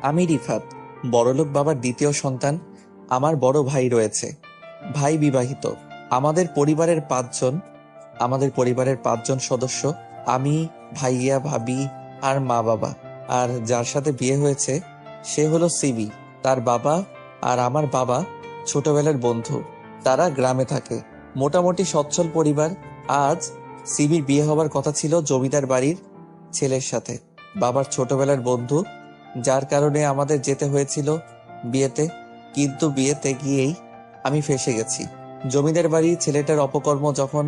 আমি রিফাত, বড়লোক বাবার দ্বিতীয় সন্তান। আমার বড় ভাই রয়েছে, ভাই বিবাহিত। আমাদের পরিবারের পাঁচজন আমাদের পরিবারের পাঁচজন সদস্য, আমি, ভাইয়া, ভাবি আর মা বাবা। আর যার সাথে বিয়ে হয়েছে সে হলো সিবি। তার বাবা আর আমার বাবা ছোটবেলার বন্ধু। তারা গ্রামে থাকে, মোটামুটি সচ্ছল পরিবার। আজ সিবির বিয়ে হবার কথা ছিল জমিদার বাড়ির ছেলের সাথে, বাবার ছোটবেলার বন্ধু, যার কারণে আমাদের যেতে হয়েছিল বিয়েতে। কিন্তু বিয়েতে গিয়েই আমি ফেঁসে গেছি। জমিদার বাড়ির ছেলেটার অপকর্ম যখন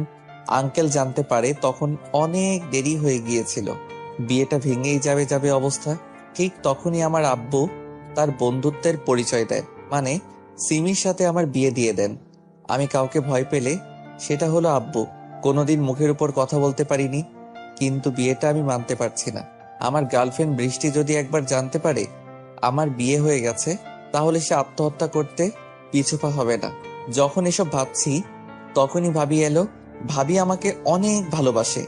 আঙ্কেল জানতে পারে তখন অনেক দেরি হয়ে গিয়েছিল। বিয়েটা ভেঙেই যাবে যাবে অবস্থা। ঠিক তখনই আমার আব্বু তার বন্ধুত্বের পরিচয় দেয়, মানে সিমির সাথে আমার বিয়ে দিয়ে দেন। আমি কাউকে ভয় পেলে সেটা হলো আব্বু। কোনোদিন মুখের উপর কথা বলতে পারিনি, কিন্তু বিয়েটা আমি মানতে পারছি না। আমার গার্লফ্রেন্ড বৃষ্টি যদি একবার জানতে পারে আমার বিয়ে হয়ে গেছে, তাহলে সে আত্মহত্যা করতে পিছুপা হবে না। যখন এসব ভাবছি তখনই ভাবি এলো। ভাবি আমাকে অনেক ভালোবাসে,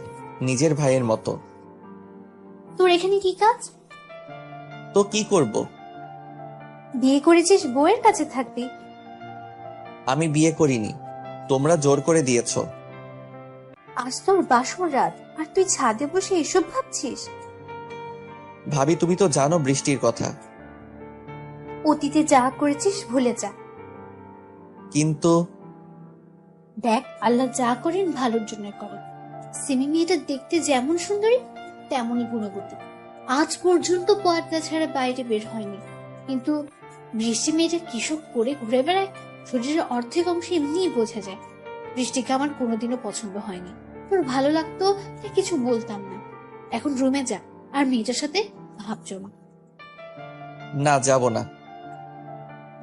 নিজের ভাইয়ের মতো। তোর এখানে কি কাজ? তো কি করব? বিয়ে করেছিস, বউয়ের কাছে থাকবি? আমি বিয়ে করিনি, তোমরা জোর করে দিয়েছো। আজ তোর বাসর রাত আর তুই ছাদে বসে এসব ভাবছিস? ভাবি তুমি তো জানো বৃষ্টির কথা। অতীতে যা করেছিস ভুলে যা। কিন্তু দেখ, আল্লাহ যা করেন ভালোর জন্য করেন। সিমি মেয়েটা দেখতে যেমন সুন্দরী তেমনই গুণবতী। আজ পর্যন্ত পর্দা ছাড়া বাইরে বের হয়নি, কিন্তু বৃষ্টি মেয়েটা কিসব করে ঘুরে বেড়ায়, শরীরের অর্ধেক অংশ এমনিই বোঝা যায়। বৃষ্টিকে আমার কোনোদিনও পছন্দ হয়নি। তোর ভালো লাগতো তাই কিছু বলতাম না। এখন রুমে যা আর মেয়েটার সাথে ভাব জমা। না, যাব না।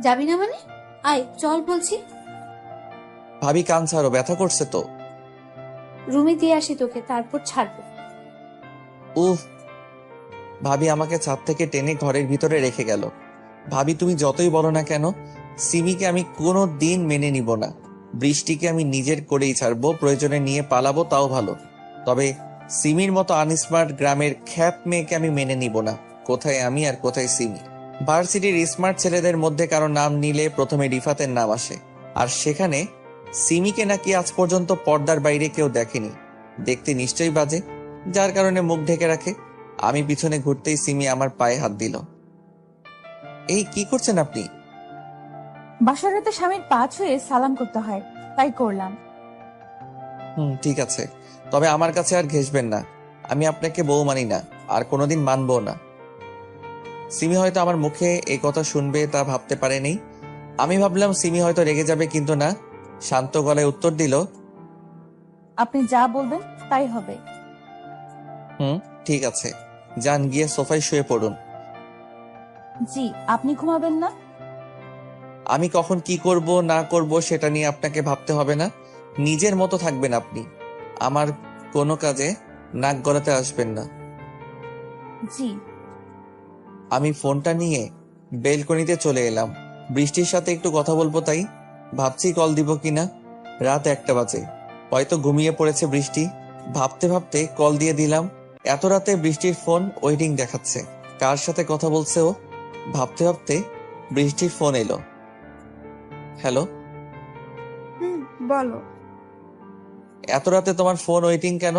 যাবি না মানে? আয় চল বলছি। ভাবি কান ছাড়ো, ব্যথা করছে তো। রুমে দিয়ে আসি তোকে, তারপর ছাড়বো। উফ। ভাবি আমাকে ছাদ থেকে টেনে ঘরের ভিতরে রেখে গেল। ভাবি তুমি যতই বলো না কেন, সিমিকে আমি কোনো দিন মেনে নিব না। বৃষ্টিকে আমি নিজের করেই ছাড়বো, প্রয়োজনে নিয়ে পালাবো তাও ভালো। তবে সিমির মতো আনস্মার্ট গ্রামের খ্যাত মেয়েকে আমি মেনে নিব না। কোথায় আমি আর কোথায় সিমি? ভার্সিটির স্মার্ট ছেলেদের মধ্যে কারো নাম নিলে প্রথমে রিফাতের নাম আসে, আর সেখানে সিমিকে নাকি আজ পর্যন্ত পর্দার বাইরে কেউ দেখেনি। দেখতে নিশ্চয়ই বাজে, যার কারণে মুখ ঢেকে রাখে। আমি পিছনে ঘুরতেই সিমি আমার পায়ে হাত দিল। এই কি করছেন আপনি? বাসরাতে স্বামীর পা ছুঁয়ে সালাম করতে হয়, তাই করলাম। ঠিক আছে, তবে আমার কাছে আর ঘেঁষবেন না। আমি আপনাকে বউ মানি না, আর কোনোদিন মানবো না। সিমি হয়তো আমার মুখে এই কথা শুনবে তা ভাবতে পারেনি। আমি ভাবলাম সিমি হয়তো রেগে যাবে, কিন্তু না, শান্ত গলায় উত্তর দিল, আপনি যা বলবেন তাই হবে। হুম, ঠিক আছে, যান গিয়ে সোফায় শুয়ে পড়ুন। জি, আপনি ঘুমাবেন না? আমি কখন কি করব না করব সেটা নিয়ে আপনাকে ভাবতে হবে না। নিজের মতো থাকবেন আপনি। আমার কোনো কাজে নাক গলাতে আসবেন না। জি। আমি ফোনটা নিয়ে বেলকনিতে চলে এলাম। বৃষ্টির সাথে একটু কথা বলবো, তাই ভাবছি কল দিব কিনা। রাত 1টা বাজে, হয়তো ঘুমিয়ে পড়েছে বৃষ্টি। ভাবতে ভাবতে কল দিয়ে দিলাম। এত রাতে বৃষ্টির ফোন ওয়েটিং দেখাচ্ছে। কার সাথে কথা বলছে ও? ভাবতে ভাবতে বৃষ্টির ফোন এলো। হ্যালো। বলো। এত রাতে তোমার ফোন ওয়েটিং কেন?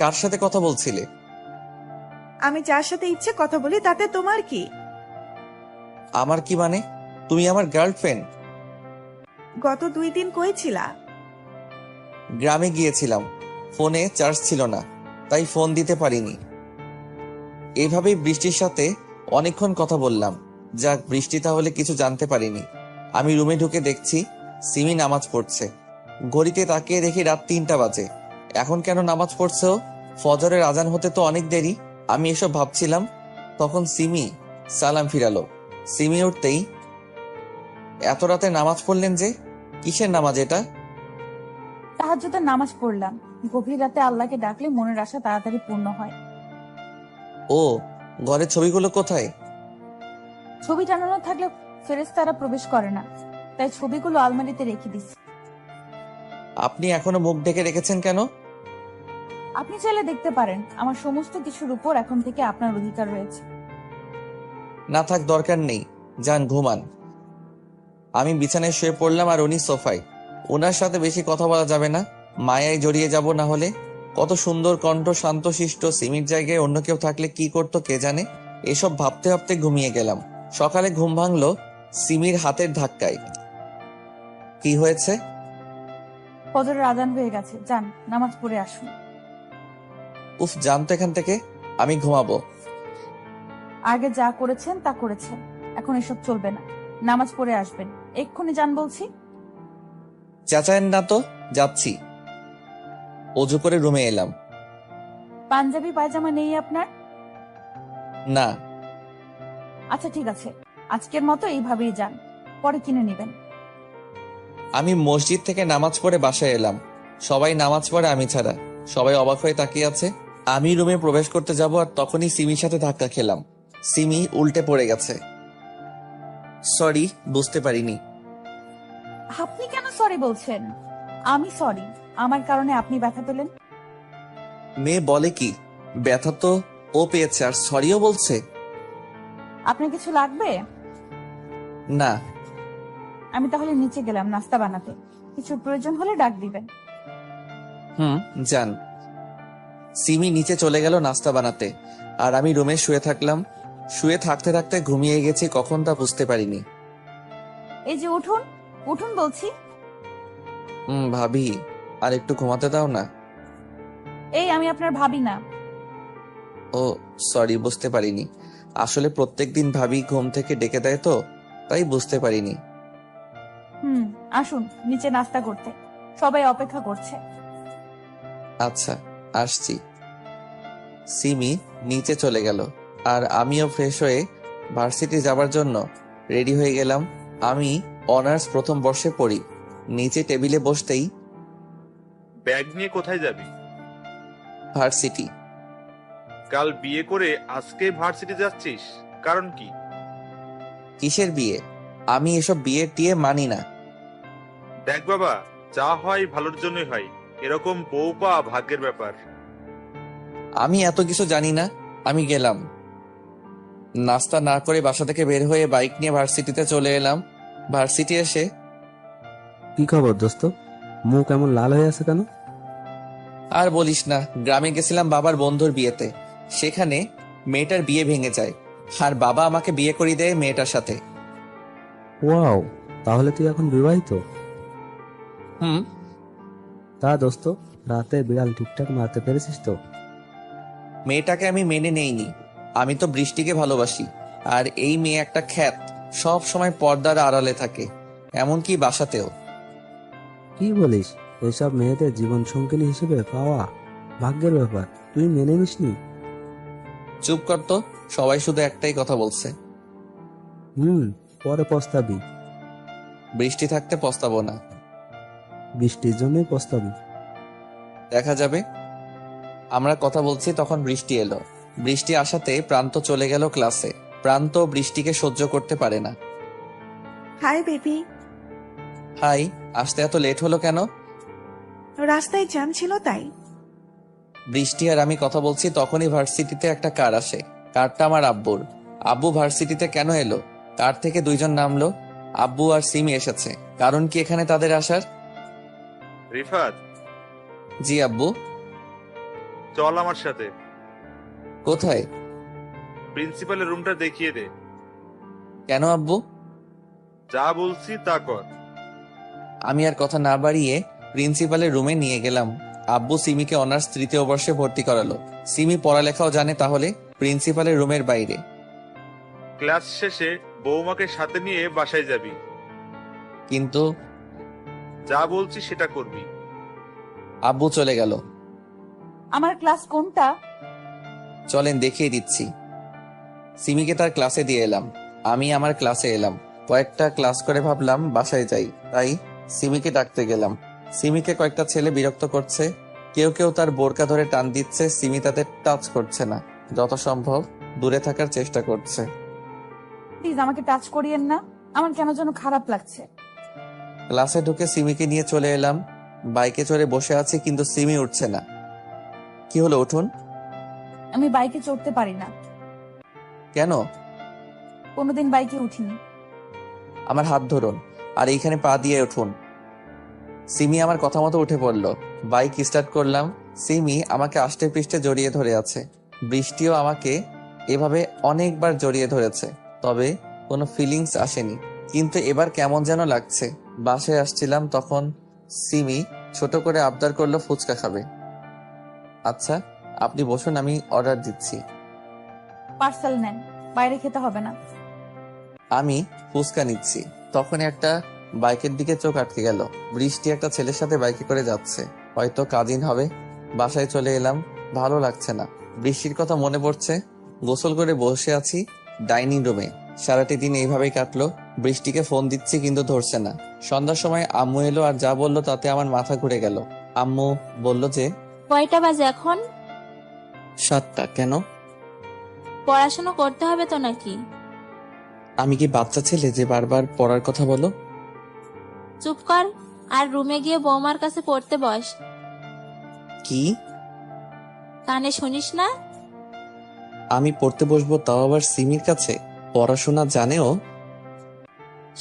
কার সাথে কথা বলছিলে? আমি যার সাথে ইচ্ছে কথা বলি, তাতে তোমার কি? আমার কি মানে? তুমি আমার গার্লফ্রেন্ড। গত 2 দিন কই ছিলা? গ্রামে গিয়েছিলাম, ফোনে চার্জ ছিল না, তাই ফোন দিতে পারিনি। এভাবেই বৃষ্টির সাথে অনেকক্ষণ কথা বললাম। যাক, বৃষ্টি তাহলে কিছু জানতে পারিনি। আমি রুমে ঢুকে দেখছি সিমি নামাজ পড়ছে। ঘড়িতে তাকিয়ে দেখি রাত 3টা বাজে। এখন কেন নামাজ পড়ছে ও? ফজরের আজান হতে তো অনেক দেরি। আমি এসব ভাবছিলাম, তখন সিমি সালাম ফিরালো। সিমি উঠতেই, এত রাতে নামাজ পড়লেন যে? কিসের নামাজ এটা? তাহাজ্জুদের নামাজ পড়লাম। গভীর রাতে আল্লাহকে ডাকলে মনের আশা তাড়াতাড়ি পূর্ণ হয়। ও, ঘরের ছবিগুলো কোথায়? ছবি টানানো থাকলে ফেরেশতারা প্রবেশ করে না, তাই ছবিগুলো আলমারিতে রেখে দিছি। আপনি এখনো মুখ ঢেকে রেখেছেন কেন? আপনি চাইলে দেখতে পারেন, আমার সমস্ত কিছুর উপর এখন থেকে আপনার অধিকার রয়েছে। না থাক, দরকার নেই, যান ঘুমান। আমি বিছানায় শুয়ে পড়লাম আর উনি সোফায়। ওনার সাথে বেশি কথা বলা যাবে না, মায়ায় জড়িয়ে যাব না হলে। কত সুন্দর কণ্ঠ, শান্তশিষ্ট। সিমির জায়গায় অন্য কেউ থাকলে কি করতো কে জানে। এসব ভাবতে ভাবতে ঘুমিয়ে গেলাম। সকালে ঘুম ভাঙলো সিমির হাতের ধাক্কায়। কি হয়েছে? ফজরের আজান হয়ে গেছে, যান নামাজ পড়ে আসুন। উফ, জানতো এখান থেকে। আমি ঘুমাবো। আগে যা করেছেন তা করেছেন, এখন এসব চলবে না। নামাজ পড়ে আসবেন, এক্ষুনি যান বলছি। চেঁচায়েন না তো, যাচ্ছি। অজু করে রুমে এলাম। পাঞ্জাবি পায়জামা নেই আপনার? না। আচ্ছা ঠিক আছে, আজকের মতো এইভাবেই যান, পরে কিনে নেবেন। আমি মসজিদ থেকে নামাজ পড়ে বাসায় এলাম। সবাই নামাজ পড়ে, আমি ছাড়া। সবাই অবাক হয়ে তাকিয়ে আছে। আমি রুমে প্রবেশ করতে যাব আর তখনই সিমির সাথে ধাক্কা খেলাম। সিমি উল্টে পড়ে গেছে। সরি, বুঝতে পারিনি। আপনি কেন সরি বলছেন? আমি সরি, আমার কারণে আপনি ব্যথা পেলেন। মেয়ে বলে কি, ব্যথা তো ও পেয়েছে আর সরিও বলছে। আপনার কিছু লাগবে? না। আমি তাহলে নিচে গেলাম নাস্তা বানাতে, কিছু প্রয়োজন হলে ডাক দিবেন। যান। সিমি নিচে চলে গেল নাস্তা বানাতে আর আমি রুমে শুয়ে থাকলাম। শুয়ে থাকতে থাকতে ঘুমিয়ে গেছি কখন তা বুঝতে পারিনি। এই যে উঠুন, উঠুন বলছি। ভাবি, আর একটু ঘুমাতে দাও না। এই আমি আপনার ভাবি না। ও সরি, বুঝতে পারিনি। আসলে প্রত্যেকদিন ভাবি ঘুম থেকে ডেকে দেয় তো, তাই বুঝতে পারিনি। আসুন নিচে নাস্তা করতে, সবাই অপেক্ষা করছে। আচ্ছা, আসছি। সিমি নিচে চলে গেল আর আমিও ফ্রেশ হয়ে ভার্সিটি যাবার জন্য রেডি হয়ে গেলাম। আমি অনার্স প্রথম বর্ষে পড়ি। নিচে টেবিলে বসতেই, ব্যাগ নিয়ে কোথায় যাবি? ভার্সিটি। কাল বিয়ে করে আজকে ভার্সিটি যাচ্ছিস, কারণ কি? কিসের বিয়ে? আমি এসব বিয়ে টিয়ে মানি না। দেখ বাবা, যা হয় ভালোর জন্যই হয়, এরকম বউ পাওয়া ভাগ্যের ব্যাপার। আমি এত কিছু জানি না। আমি গেলাম। নাস্তা না করে বাসা থেকে বের হয়ে বাইক নিয়ে ভার্সিটিতে চলে এলাম। ভার্সিটি এসে, কি খবর দোস্ত? মুখ এমন লাল হয়ে আছে কেন? আর বলিস না, গ্রামে গেছিলাম বাবার বন্ধুর বিয়েতে। সেখানে মেয়েটার বিয়ে ভেঙে যায় আর বাবা আমাকে বিয়ে করিয়ে দেয় মেয়েটার সাথে। ওয়াও, তাহলে তুই এখন বিবাহিত? হুম। তা দোস্ত, রাতে বিড়াল ঠিকঠাক মারতে পেরেছিস তো? মেয়েটাকে আমি মেনে নেইনি। আমি তো বৃষ্টিকে ভালোবাসি। আর এই মেয়ে একটা খ্যাত, সব সময় পর্দার আড়ালে থাকে, এমনকি বাসাতেও। কি বলিস? এসব মেয়েদের জীবন সঙ্গিনী হিসেবে পাওয়া ভাগ্যের ব্যাপার, তুই মেনে নিসনি? চুপ কর তো, সবাই শুধু একটাই কথা বলছে। পরে পস্তাবি। বৃষ্টি থাকতে পস্তাবো না। বৃষ্টির জন্যই পস্তাবি। দেখা যাবে। আমরা কথা বলছি তখন বৃষ্টি এলো। বৃষ্টি আসাতে প্রান্ত চলে গেল ক্লাসে। প্রান্ত বৃষ্টিকে সহ্য করতে পারে না। Hi baby. হাই। আসতে এত লেট হলো কেন? রাস্তায় জ্যাম ছিল তাই। বৃষ্টি আর আমি কথা বলছি তখনই ভার্সিটিতে একটা কার আসে। কারটা আমার আব্বুর। আব্বু ভার্সিটিতে কেন এলো? কার থেকে দুইজন নামলো। আব্বু আর সিমি এসেছে। কারণ কি এখানে তাদের আসার? রিফাত, জি আব্বু। চল আমার সাথে। কোথায়? প্রিন্সিপালের রুমটা দেখিয়ে দে। কেন আব্বু? যা বলছি তা কর। আমি আর কথা না বাড়িয়ে প্রিন্সিপালের রুমে নিয়ে গেলাম। আব্বু সিমিকে অনার্স তৃতীয় বর্ষে ভর্তি করালো। সিমি পড়ালেখাও জানে, তাহলে প্রিন্সিপালের রুমের বাইরে। ক্লাস শেষে বৌমাকে সাথে নিয়ে বাসায় যাবি। কিন্তু যা বলছি সেটা করবি। আব্বু চলে গেল। আমার ক্লাস কোনটা? চলেন দেখিয়ে দিচ্ছি। সিমিকে তার ক্লাসে দিয়ে এলাম। আমি আমার ক্লাসে এলাম। কয়েকটা ক্লাস করে ভাবলাম বাসায় যাই, তাই সিমিকে ডাকতে গেলাম। সিমিকে কয়েকটা ছেলে বিরক্ত করছে। কেউ কেউ তার বোরকা ধরে টান দিচ্ছে। সিমি তাদের টাচ করছে না, যত সম্ভব দূরে থাকার চেষ্টা করছে। প্লিজ আমাকে টাচ করিয়েন না, আমার কেন যেন খারাপ লাগছে। ক্লাসে ঢুকে সিমিকে নিয়ে চলে এলাম। বাইকে চড়ে বসে আছি কিন্তু সিমি উঠছে না। কি হলো, উঠুন। আমি বাইকে চড়তে পারি না। কেন? কোনোদিন বাইকে উঠিনি। আমার হাত ধরুন আর এইখানে পা দিয়ে উঠুন। সিমি আমার কথা মতো উঠে পড়ল। বাইক স্টার্ট করলাম। সিমি আমাকে আষ্টে পৃষ্ঠে জড়িয়ে ধরে আছে। বৃষ্টিও আমাকে এভাবে অনেকবার জড়িয়ে ধরেছে, তবে কোনো ফিলিংস আসেনি। কিন্তু এবার কেমন যেন লাগছে। বাসায় আসছিলাম তখন সিমি ছোট করে আবদার করলো ফুচকা খাবে। আচ্ছা আপনি বসুন, আমি অর্ডার দিচ্ছি। পার্সেল নেন, বাইরে খেতে হবে না। আমি ফুচকা নিচ্ছি, তখন একটা বাইকের দিকে চোখ আটকে গেল। বৃষ্টি একটা ছেলের সাথে বাইকে করে যাচ্ছে, হয়তো কাজিন হবে। বাসায় চলে এলাম, ভালো লাগছে না। বৃষ্টির কথা মনে পড়ছে। গোসল করে বসে আছি ডাইনিং রুমে। সারাটি দিন এইভাবেই কাটলো। বৃষ্টিকে ফোন দিচ্ছি কিন্তু ধরছে না। সন্ধ্যার সময় আম্মু এলো আর যা বললো তাতে আমার মাথা ঘুরে গেল। আম্মু বলল যে কয়টা বাজে এখন? 7টা। কেন? পড়াশোনা করতে হবে তো নাকি? আমি কি বাচ্চা ছেলে যে বারবার পড়ার কথা বলো? চুপ কর আর রুমে গিয়ে বৌমার কাছে পড়তে বস। কি? কানে শুনিস না? আমি পড়তে বসবো, তাও আবার সিমির কাছে? পড়াশোনা জানেও?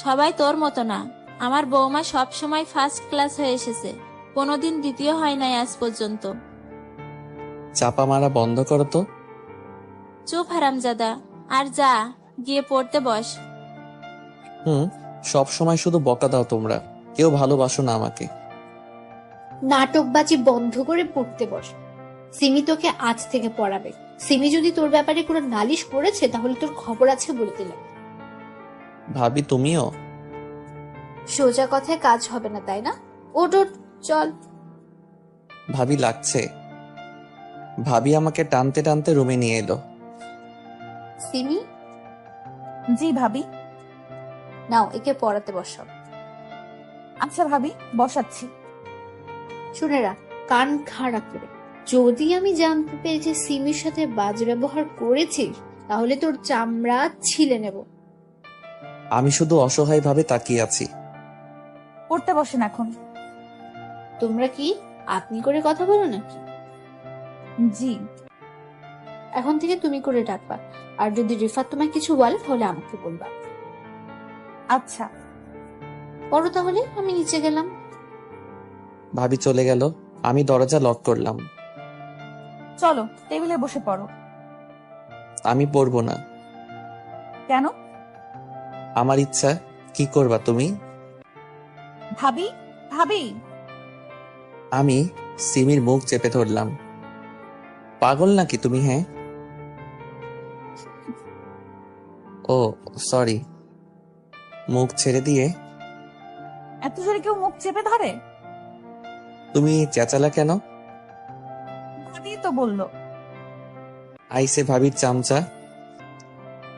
সবাই তোর মতো না। আমার বৌমা সব সময় ফার্স্ট ক্লাস হয়ে এসেছে, কোনোদিন দ্বিতীয় হয় নাই আজ পর্যন্ত। চাপা মারা বন্ধ করো তো। চুপ হারামজাদা, আর যা গিয়ে পড়তে বস। সব সময় শুধু বকা দাও তোমরা, কেউ ভালোবাসো না আমাকে। নাটকবাজি বন্ধ করে পড়তে বস। সিমি তোকে আজ থেকে পড়াবে। সিমি যদি তোর ব্যাপারে কোনো নালিশ করেছে তাহলে তোর খবর আছে বলে দিলাম। ভাবি তুমিও? সোজা কথায় কাজ হবে না, তাই না? ওঠ ওঠ, চল। ভাবি লাগছে। ভাবি আমাকে টানতে টানতে রুমে নিয়ে এলো। সিমি, জি ভাবি। নাও একে পড়াতে বসাও। আচ্ছা ভাবি, বসাচ্ছি। শুনে রাখ, কান খাড়া করে, যদি আমি জানতে পেরে যে সিমির সাথে বাজে ব্যবহার করেছিস তাহলে তোর চামড়া ছিলে নেব। আমি শুধু অসহায় ভাবে তাকিয়ে আছি। পড়তে বসেন এখন। তোমরা কি আপনি করে কথা বলো নাকি? জি। এখন থেকে তুমি করে ডাকবা, আর যদি রিফাত তোমায় কিছু বলে তাহলে আমাকে বলবা। আচ্ছা। পড়ো তাহলে, আমি নিচে গেলাম। ভাবি চলে গেল, আমি দরজা লক করলাম। চলো টেবিলে বসে পড়ো। আমি পড়বো না। কেন? আমার ইচ্ছা। কি করবা তুমি? ভাবি, ভাবি। আমি সিমির মুখ চেপে ধরলাম। পাগল নাকি তুমি? হ্যাঁ। ও সরি। মুখ ছেড়ে দিয়ে। এত জোরে কেউ মুখ চেপে ধরে? তুমি চেঁচালা কেন? ভাবি তো বললো। আইসে ভাবির চামচা।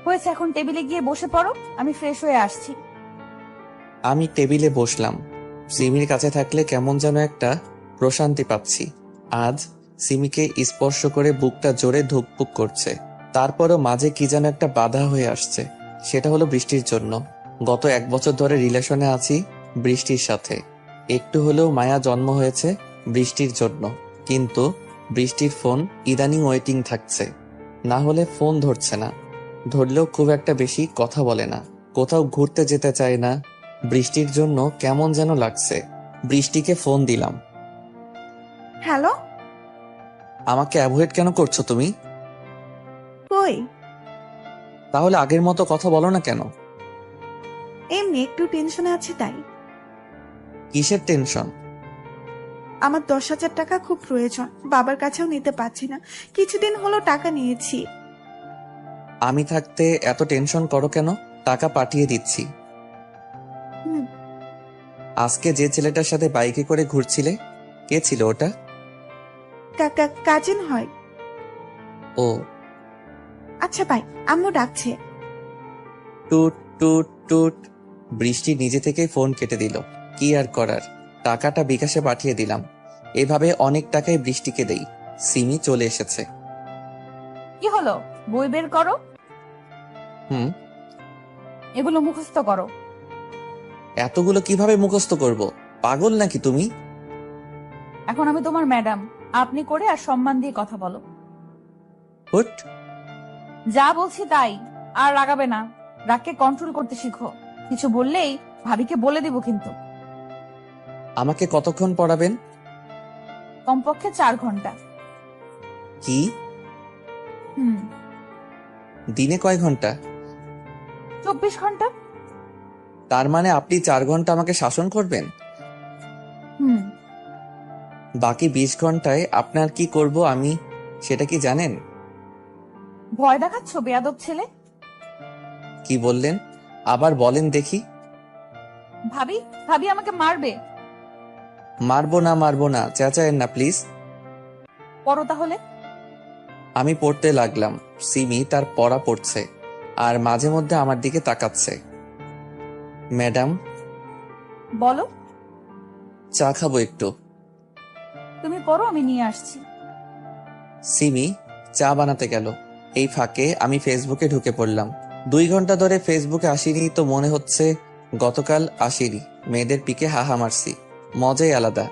হয়েছে, এখন টেবিলে গিয়ে বসে পড়ো, আমি ফ্রেশ হয়ে আসছি। আমি টেবিলে বসলাম। সিমির কাছে থাকলে কেমন যেন একটা প্রশান্তি পাচ্ছি। আজ সিমিকে স্পর্শ করে বুকটা জোরে ধুকপুক করছে। তারপরও মাঝে কি যেন একটা বাধা হয়ে আসছে। সেটা হলো বৃষ্টির জন্য। গত 1 বছর ধরে রিলেশনে আছি বৃষ্টির সাথে। একটু হলেও মায়া জন্ম হয়েছে বৃষ্টির জন্য। কিন্তু বৃষ্টির ফোন ইদানিং ওয়েটিং থাকছে, না হলে ফোন ধরছে না। ধরলেও খুব একটা বেশি কথা বলে না। কোথাও ঘুরতে যেতে চায় না। বৃষ্টির জন্য কেমন যেন লাগছে। বৃষ্টিকে ফোন দিলাম। হ্যালো। আমাকে অ্যাভয়েড কেন করছো তুমি? কই? তাহলে আগের মতো কথা বলো না কেন? এমনি একটু টেনশনে আছি তাই। কিসের টেনশন? আমার 10,000 টাকা খুব প্রয়োজন, বাবার কাছেও নিতে পারছি না। কিছুদিন হলো টাকা নিয়েছি। আমি থাকতে এত টেনশন করো কেন? টাকা পাঠিয়ে দিচ্ছি। হুম, আজকে যে ছেলেটার সাথে বাইকে করে ঘুরছিলে, কে ছিল ওটা? কাজিন হয়। ও। আচ্ছা ভাই, আম্মু ডাকছে। টুট টুট টুট। বৃষ্টি নিজে থেকেই ফোন কেটে দিল। কি আর করার, টাকাটা বিকাশে পাঠিয়ে দিলাম। এভাবে অনেক টাকাই বৃষ্টিকে দেই। সিমি চলে এসেছে। কি হলো? বই বের করো। হুম। এগুলো মুখস্থ করো। এতগুলো কিভাবে মুখস্থ করব? পাগল নাকি তুমি? এখন আমি তোমার ম্যাডাম, আপনি করে আর সম্মান দিয়ে কথা বলো। হুট। যা বলছি তাই, আর রাগাবে না। রাগকে কন্ট্রোল করতে শিখো। কিছু বললেই ভাবিকে বলে দিব কিন্তু। আমাকে কতক্ষণ পড়াবেন? কমপক্ষে 4 ঘন্টা। কি? হুম। দিনে কয় ঘন্টা? 24 ঘন্টা। তার মানে আপনি 4 ঘন্টা আমাকে শাসন করবেন? হুম। বাকি 20 ঘন্টায় আপনার কি করব আমি সেটা কি জানেন? ভয় দেখাচ্ছ বেয়াদব ছেলে। কি বললেন? আবার বলেন দেখি। ভাবি ভাবি আমাকে মারবে। মারবো না চেঁচায়েন না প্লিজ। পড়ো তাহলে। আমি পড়তে লাগলাম। সিমি তার পড়া পড়ছে আর মাঝে মধ্যে আমার দিকে তাকাচ্ছে। ম্যাডাম, বলো। চা খাবো একটু। তুমি পড়ো, আমি নিয়ে আসছি। সিমি চা বানাতে গেল। এই ফাঁকে আমি ফেসবুকে ঢুকে পড়লাম। 2 ঘন্টা ধরে ফেসবুকে আসিনি তো মনে হচ্ছে গতকাল আসিনি। মেয়েদের পিকে হাহা মারছি, মজাই আলাদা।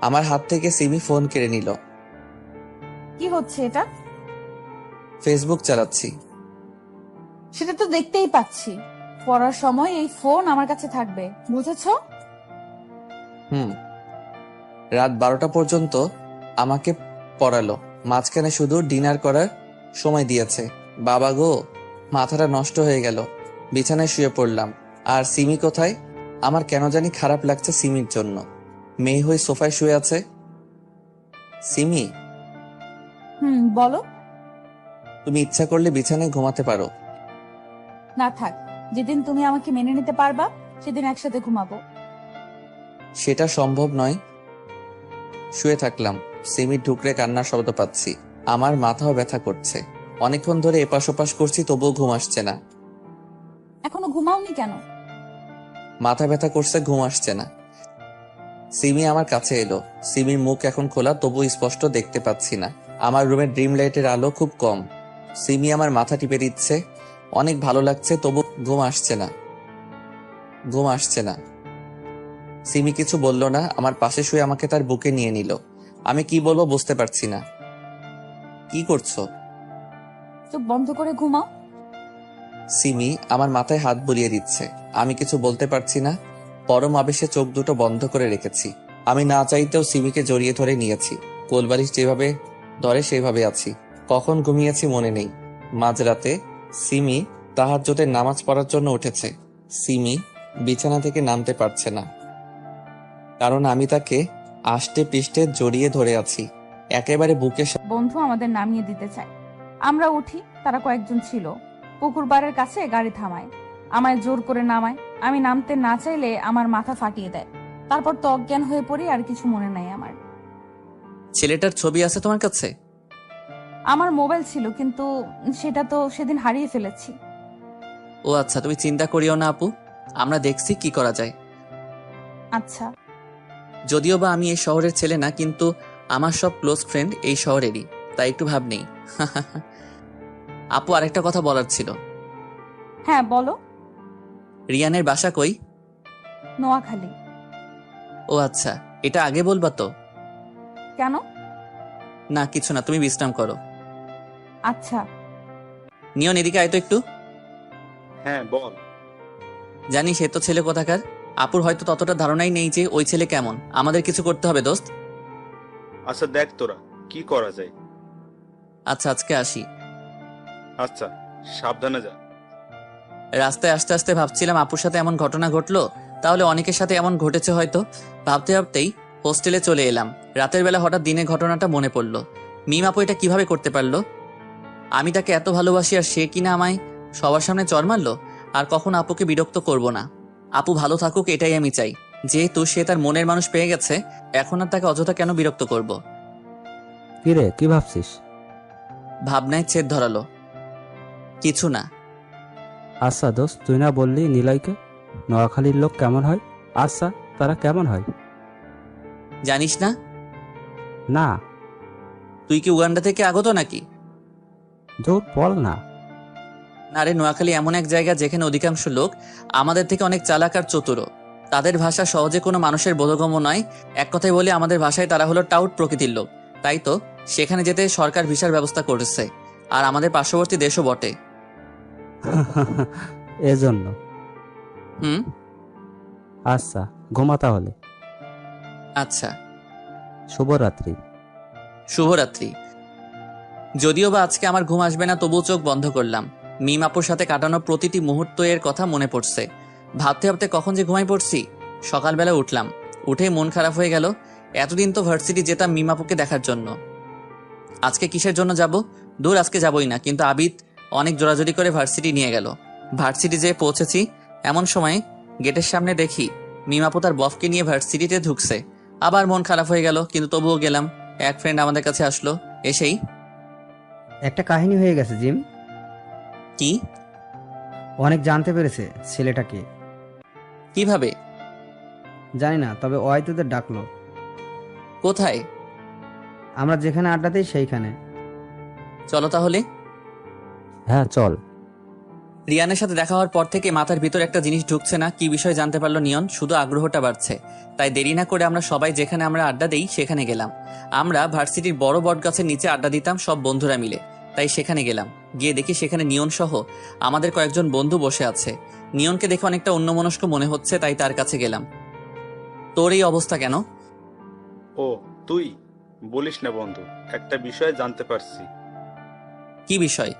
আমার হাত থেকে সিমি ফোন কেড়ে নিল। কি হচ্ছে এটা? ফেসবুক চালাচ্ছি। সেটা তো দেখতেই পাচ্ছি। পড়ার সময় এই ফোন আমার কাছে থাকবে, বুঝেছো? হুম। রাত 12টা পর্যন্ত আমাকে পড়ালো, মাঝখানে শুধু ডিনার করার সময় দিয়েছে। বাবা গো, মাথাটা নষ্ট হয়ে গেল। বিছানায় শুয়ে পড়লাম। আর সিমি কোথায়? আমার কেন জানি খারাপ লাগছে সিমির জন্য। মেয়ে হয়ে সোফায় শুয়ে আছে। সিমি, হুম, বলো। তুমি ইচ্ছা করলে বিছানায় ঘুমাতে পারো। না থাক, যেদিন তুমি আমাকে মেনে নিতে পারবা সেদিন একসাথে ঘুমাবো। সেটা সম্ভব নয়। শুয়ে থাকলাম। সিমির ঢুকরে কান্নার শব্দ পাচ্ছি। আমার মাথাও ব্যথা করছে। অনেকক্ষণ ধরে এপাশ ওপাশ করছি, তবুও ঘুম আসছে না। এখনো ঘুমাওনি কেন? মাথা ব্যথা করছে, ঘুম আসছে না। সিমি আমার কাছে এলো। সিমির মুখ এখন খোলা, তবু স্পষ্ট দেখতে পাচ্ছি না। আমার রুমের ড্রিম লাইটের আলো খুব কম। সিমি আমার মাথা টিপে দিচ্ছে। অনেক ভালো লাগছে, তবু ঘুম আসছে না। ঘুম আসছে না। সিমি কিছু বলল না। আমার পাশে শুয়ে আমাকে তার বুকে নিয়ে নিল। আমি কি বলবো বুঝতে পারছি না। কি করছো? চোখ বন্ধ করে ঘুমাও। সিমি আমার মাথায় হাত বুলিয়ে দিচ্ছে। আমি কিছু বলতে পারছি না। পরম আবেশে চোখ দুটো বন্ধ করে রেখেছি। আমি না চাইতেও সিমিকে জড়িয়ে ধরে নিয়েছি। কোলবালিশ যেভাবে ধরে সেভাবে আছি। কখন ঘুমিয়েছি মনে নেই। মাঝরাতে সিমি তাহাজ্জুদের নামাজ পড়ার জন্য উঠেছে। সিমি বিছানা থেকে নামতে পারছে না, কারণ আমি তাকে আষ্টে পৃষ্ঠে জড়িয়ে ধরে আছি, একেবারে বুকের বন্ধু আমাদের নামিয়ে দিতে চায়। আমরা উঠি, তারা কয়েকজন ছিল। পুকুর পাড়ের কাছে গাড়ি থামায়, আমায় জোর করে নামায়। আমি নামতে না চাইলে আমার মাথা ফাটিয়ে দেয়। তারপর তো অজ্ঞান হয়ে পড়ি, আর কিছু মনে নাই আমার। ছেলেটার ছবি আছে তোমার কাছে? আমার মোবাইল ছিল, কিন্তু সেটা তো সেদিন হারিয়ে ফেলেছি। ও আচ্ছা, তুমি চিন্তা করিও না আপু, আমরা দেখছি কি করা যায়। আচ্ছা। যদিও বা আমি এই শহরের ছেলে না, কিন্তু আমার সব ক্লোজ ফ্রেন্ড এই শহরেরই, তাই একটু ভাব নেই। আপু, আরেকটা কথা বলার ছিল। হ্যাঁ বলো। রিয়ানের বাসা কই? নোয়াখালী। ও আচ্ছা, এটা আগে বলবা তো। কেন? না কিছু না, তুমি বিশ্রাম করো। আচ্ছা। নিয়ন, এদিকে আয় তো একটু। হ্যাঁ বল। জানি সে তো ছেলে কোথাকার। আপুর হয়তো ততটা ধারণাই নেই যে ওই ছেলে কেমন। আমাদের কিছু করতে হবে দোস্ত। আচ্ছা দেখ তোরা কি করা যায়। আচ্ছা, আজকে আসি। আচ্ছা, সাবধানে যা। রাস্তায় আস্তে আস্তে ভাবছিলাম আপুর সাথে এমন ঘটনা ঘটলো, তাহলে অনেকের সাথে এমন ঘটেছে হয়তো। ভাবতে ভাবতেই হোস্টেলে চলে এলাম। রাতের বেলা হঠাৎ দিনের ঘটনাটা মনে পড়লো। মিম আপু এটা কিভাবে করতে পারলো? আমি তাকে এত ভালোবাসি আর সে কিনা আমায় সবার সামনে চড় মারলো। আর কখনো আপুকে বিরক্ত করব না। আপু ভালো থাকুক, এটাই আমি চাই। যেহেতু সে তার মনের মানুষ পেয়ে গেছে, এখন আর তাকে অযথা কেন বিরক্ত করব। কিরে, কি ভাবছিস? ভাবনায় ছেদ ধরালো। কিছু না। আচ্ছা দোস্ত, তুই না বললি নিলয়কে নোয়াখালীর লোক কেমন হয়? আচ্ছা, তারা কেমন হয়? জানিস না? না। তুই কি উগান্ডা থেকে আগত নাকি? দূর বল না। না রে, নোয়াখালী এমন এক জায়গা যেখানে অধিকাংশ লোক আমাদের থেকে অনেক চালাক আর চতুর। তাদের ভাষা সহজে কোনো মানুষের বোধগম্য নয়। এক কথায় বলি, আমাদের ভাষায় তারা হলো টাউট প্রকৃতির লোক। তাই তো সেখানে যেতে সরকার ভিসার ব্যবস্থা করেছে। আর আমাদের পার্শ্ববর্তী দেশও বটে। এজন্য। হুম। আচ্ছা, ঘুমা তাহলে। আচ্ছা, শুভরাত্রি। শুভরাত্রি। যদিও বা আজকে আমার ঘুম আসবে না, তবুও চোখ বন্ধ করলাম। মিম আপুর সাথে কাটানো প্রতিটি মুহূর্ত এর কথা মনে পড়ছে। ভাবতে ভাবতে কখন যে ঘুমাই পড়ছি। সকালবেলা উঠলাম, উঠে মন খারাপ হয়ে গেল। এতদিন তো ভার্সিটি যেতাম মিম আপুকে দেখার জন্য, আজকে কিসের জন্য যাব? দূর, আজকে যাবই না। কিন্তু আবিদ অনেক জোরাজোরি করে ভার্সিটি নিয়ে গেল। ভার্সিটি যেয়ে পৌঁছেছি, এমন সময় গেটের সামনে দেখি মিম আপু তার বফকে নিয়ে ভার্সিটিতে ঢুকছে। আবার মন খারাপ হয়ে গেল, কিন্তু তবুও গেলাম। এক ফ্রেন্ড আমাদের কাছে আসলো, এসেই একটা কাহিনী হয়ে গেছে জিম। কি? অনেক জানতে পেরেছে ছেলেটাকে। কিভাবে? জানি না, তবে ওই তোদের ডাকলো। কোথায়? আমরা যেখানে আড্ডা দিই সেইখানে। চলো তাহলে। হ্যাঁ চল। রিয়ানের সাথে দেখা হওয়ার পর থেকে মাথার ভিতর একটা জিনিস ঢুকছে না। কি বিষয় জানতে পারলো নিয়ন, শুধু আগ্রহটা বাড়ছে। তাই দেরি না করে আমরা সবাই যেখানে আমরা আড্ডা দেই সেখানে গেলাম। আমরা ভার্সিটির বড় বট গাছের নিচে আড্ডা দিতাম সব বন্ধুরা মিলে, তাই সেখানে গেলাম। গিয়ে দেখি সেখানে নিয়ন সহ আমাদের কয়েকজন বন্ধু বসে আছে। নিয়নকে দেখে অনেকটা অন্যমনস্ক মনে হচ্ছে, তাই তার কাছে গেলাম। তোর এই অবস্থা কেন? ও তুই বলিস না বন্ধু, একটা বিষয় জানতে পারছি। কি বিষয়?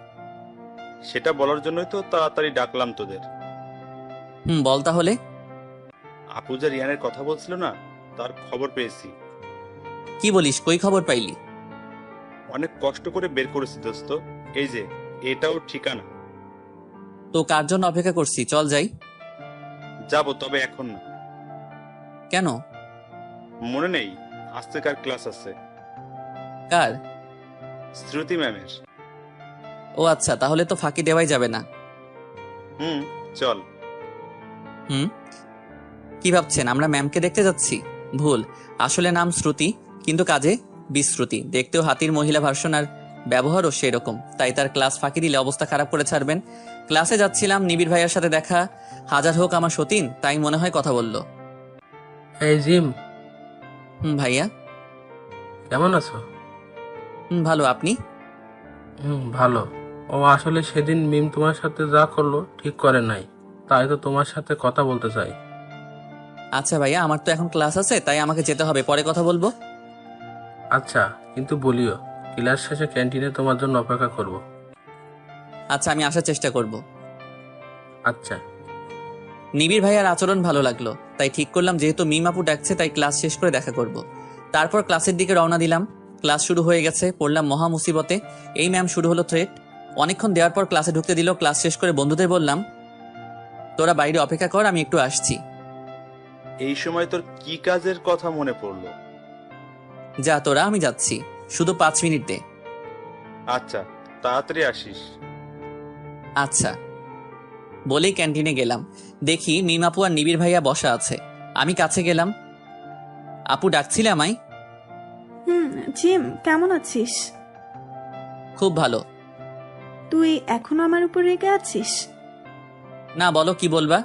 সেটা বলার জন্যই তো তাড়াতাড়ি ডাকলাম তোদের। বল তাহলে। আপু যে রিয়ানের কথা বলছিল না, তার খবর পেয়েছি। কি বলিস, কই খবর পাইলি? অনেক কষ্ট করে বের করেছি দোস্ত। এই যে এটাও ঠিকানা। তো কার জন্য অপেক্ষা করছি, চল যাই। যাবো, তবে এখন না। কেন? মনে নেই আজকেকার ক্লাস আছে কার? শ্রুতি ম্যামের। ও আচ্ছা, তাহলে তো ফাঁকি দেওয়াই যাবে না। চল। কি ভাবছেন আমরা ম্যামকে দেখতে যাচ্ছি? ভুল, আসলে নাম শ্রুতি, কিন্তু কাজে বিশ্রুতি। দেখতেও হাতির মহিলা ভার্সন, আর ব্যবহারও সেরকম। তাই তার ক্লাস ফাঁকি দিলে অবস্থা খারাপ করে ছাড়বেন। ক্লাসে যাচ্ছিলাম, নিবিড় ভাইয়ার সাথে দেখা। হাজার হোক আমার সতীন, তাই মনে হয় কথা বলল। এই জিম, ভাইয়া। কেমন আছো? ভালো, আপনি? ভালো। ও আসলে সেদিন মিম তোমার সাথে যা করলো ঠিক করে নাই, তাই তো তোমার সাথে কথা বলতে চাই। আচ্ছা ভাইয়া, আমার তো এখন ক্লাস আছে, তাই আমাকে যেতে হবে, পরে কথা বলবো। আচ্ছা, কিন্তু বলিও ক্লাস শেষে ক্যান্টিনে তোমার জন্য অপেক্ষা করব। আচ্ছা, আমি আসার চেষ্টা করব। আচ্ছা। নিবিড় ভাইয়ার আচরণ ভালো লাগলো, তাই ঠিক করলাম যেহেতু মিম আপু ডাকছে, তাই ক্লাস শেষ করে দেখা করব। তারপর ক্লাসের দিকে রওনা দিলাম। ক্লাস শুরু হয়ে গেছে, পড়লাম মহা মুসিবতে। এই ম্যাম শুরু হলো থ্রেট। অনেকক্ষণ দেওয়ার পর ক্লাসে ঢুকতে দিল। ক্লাস শেষ করে বন্ধুদের বললাম, তোরা বাইরে অপেক্ষা কর, আমি একটু আসছি। এই সময় তোর কি কাজের কথা মনে পড়লো? যা তোরা, আমি যাচ্ছি, শুধু 5 মিনিট দে। আচ্ছা, তাড়াতাড়ি আসিস। আচ্ছা বলেই ক্যান্টিনে গেলাম। দেখি মিম আপু আর নিবিড় ভাইয়া বসা আছে। আমি কাছে গেলাম। আপু ডাকছিলে আমায়? জিম, কেমন আছিস? খুব ভালো। তুই এখনো আমার উপর রেগে আছিস? না, বলো কি বলবা।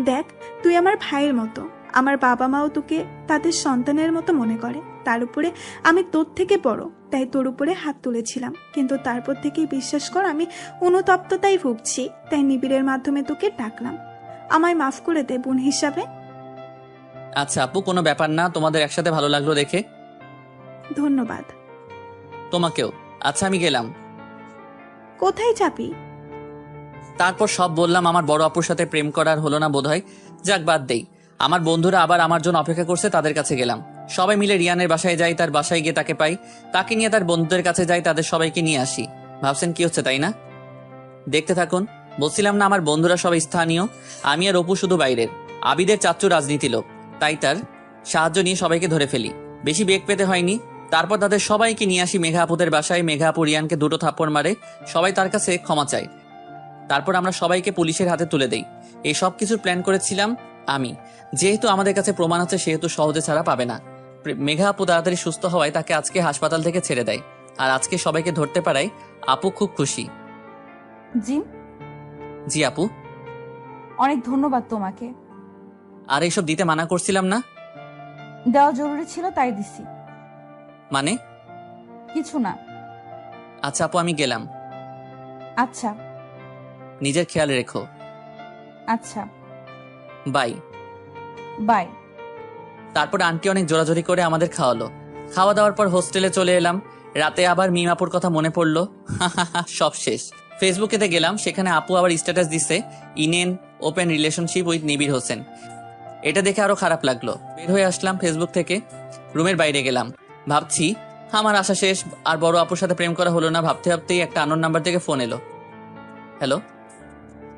দেখ, তুই আমার ভাইয়ের মতো। আমার বাবা মাও তোকে তাদের সন্তানের মতো মনে করে। তার উপরে আমি তোর থেকে বড়, তাই তোর উপরে হাত তুলেছিলাম। কিন্তু তারপর থেকেই বিশ্বাস কর, আমি অনুতপ্ততাই ভুগছি। তাই নিবিড়ের মাধ্যমে তোকে ডাকলাম। আমায় মাফ করে দে বোন হিসাবে। আচ্ছা আপু, কোনো ব্যাপার না, তোমাদের একসাথে ভালো লাগলো দেখে। ধন্যবাদ। তোমাকেও। আচ্ছা আমি গেলাম। কোথায় যাবি? তারপর সব বললাম। আমার বড় আপুর সাথে প্রেম করার হলো না বোধহয়। যাক, বাদ দেই। আমার বন্ধুরা আবার আমার জন্য অপেক্ষা করছে, তাদের কাছে গেলাম। সবাই মিলে রিয়ানের বাসায় যাই। তার বাসায় গিয়ে তাকে পাই। তাকে নিয়ে তার বন্ধুদের কাছে যাই, তাদের সবাইকে নিয়ে আসি। ভাবছেন কি হচ্ছে, তাই না? দেখতে থাকুন। বলছিলাম না আমার বন্ধুরা সবাই স্থানীয়, আমি আর অপু শুধু বাইরের। আবিদের চাচ্চু রাজনীতি লোক, তাই তার সাহায্য নিয়ে সবাইকে ধরে ফেলি। বেশি বেগ পেতে হয়নি। তারপর তাদের সবাইকে নিয়ে আসি মেঘা আপুদের বাসায়। মেঘা আপু রিয়ানকে 2টো থাপ্পড় মারে। সবাই তার কাছে ক্ষমা চায়। তারপর আমরা সবাইকে পুলিশের হাতে তুলে দেই। এই সব কিছুর প্ল্যান করেছিলাম আমি। যেহেতু আমাদের কাছে প্রমাণ আছে, সেহেতু সহজে ছাড়া পাবে না। মেঘা আপু তাড়াতাড়ি সুস্থ হওয়ায় তাকে আজকে হাসপাতাল থেকে ছেড়ে দেয়। আর আজকে সবাইকে ধরতে পারায় আপু খুব খুশি। জিম, জি আপু। অনেক ধন্যবাদ তোমাকে। আর এইসব দিতে মানা করছিলাম না? দেওয়া জরুরি ছিল, তাই দিছি। মানে? কিছু না। আচ্ছা আপু, আমি গেলাম। আচ্ছা। নিজের খেয়াল রেখো। আচ্ছা, বাই। বাই। তারপর আন্টি অনেক জোরাজোরি করে আমাদের খাওয়ালো। খাওয়া দাওয়ার পর হোস্টেলে চলে এলাম। রাতে আবার মিমাপুর কথা মনে পড়লো। সব শেষ। ফেসবুকেতে গেলাম, সেখানে আপু আবার স্ট্যাটাস দিছে, in an open relationship with Nibir Hossain. এটা দেখে আরো খারাপ লাগলো। বের হয়ে আসলাম ফেসবুক থেকে, রুমের বাইরে গেলাম। ভাবছি আমার আশা শেষ, আর বড় আপুর সাথে প্রেম করা হলো না। ভাবতে ভাবতেই একটা আননোন নাম্বার থেকে ফোন এলো। হ্যালো,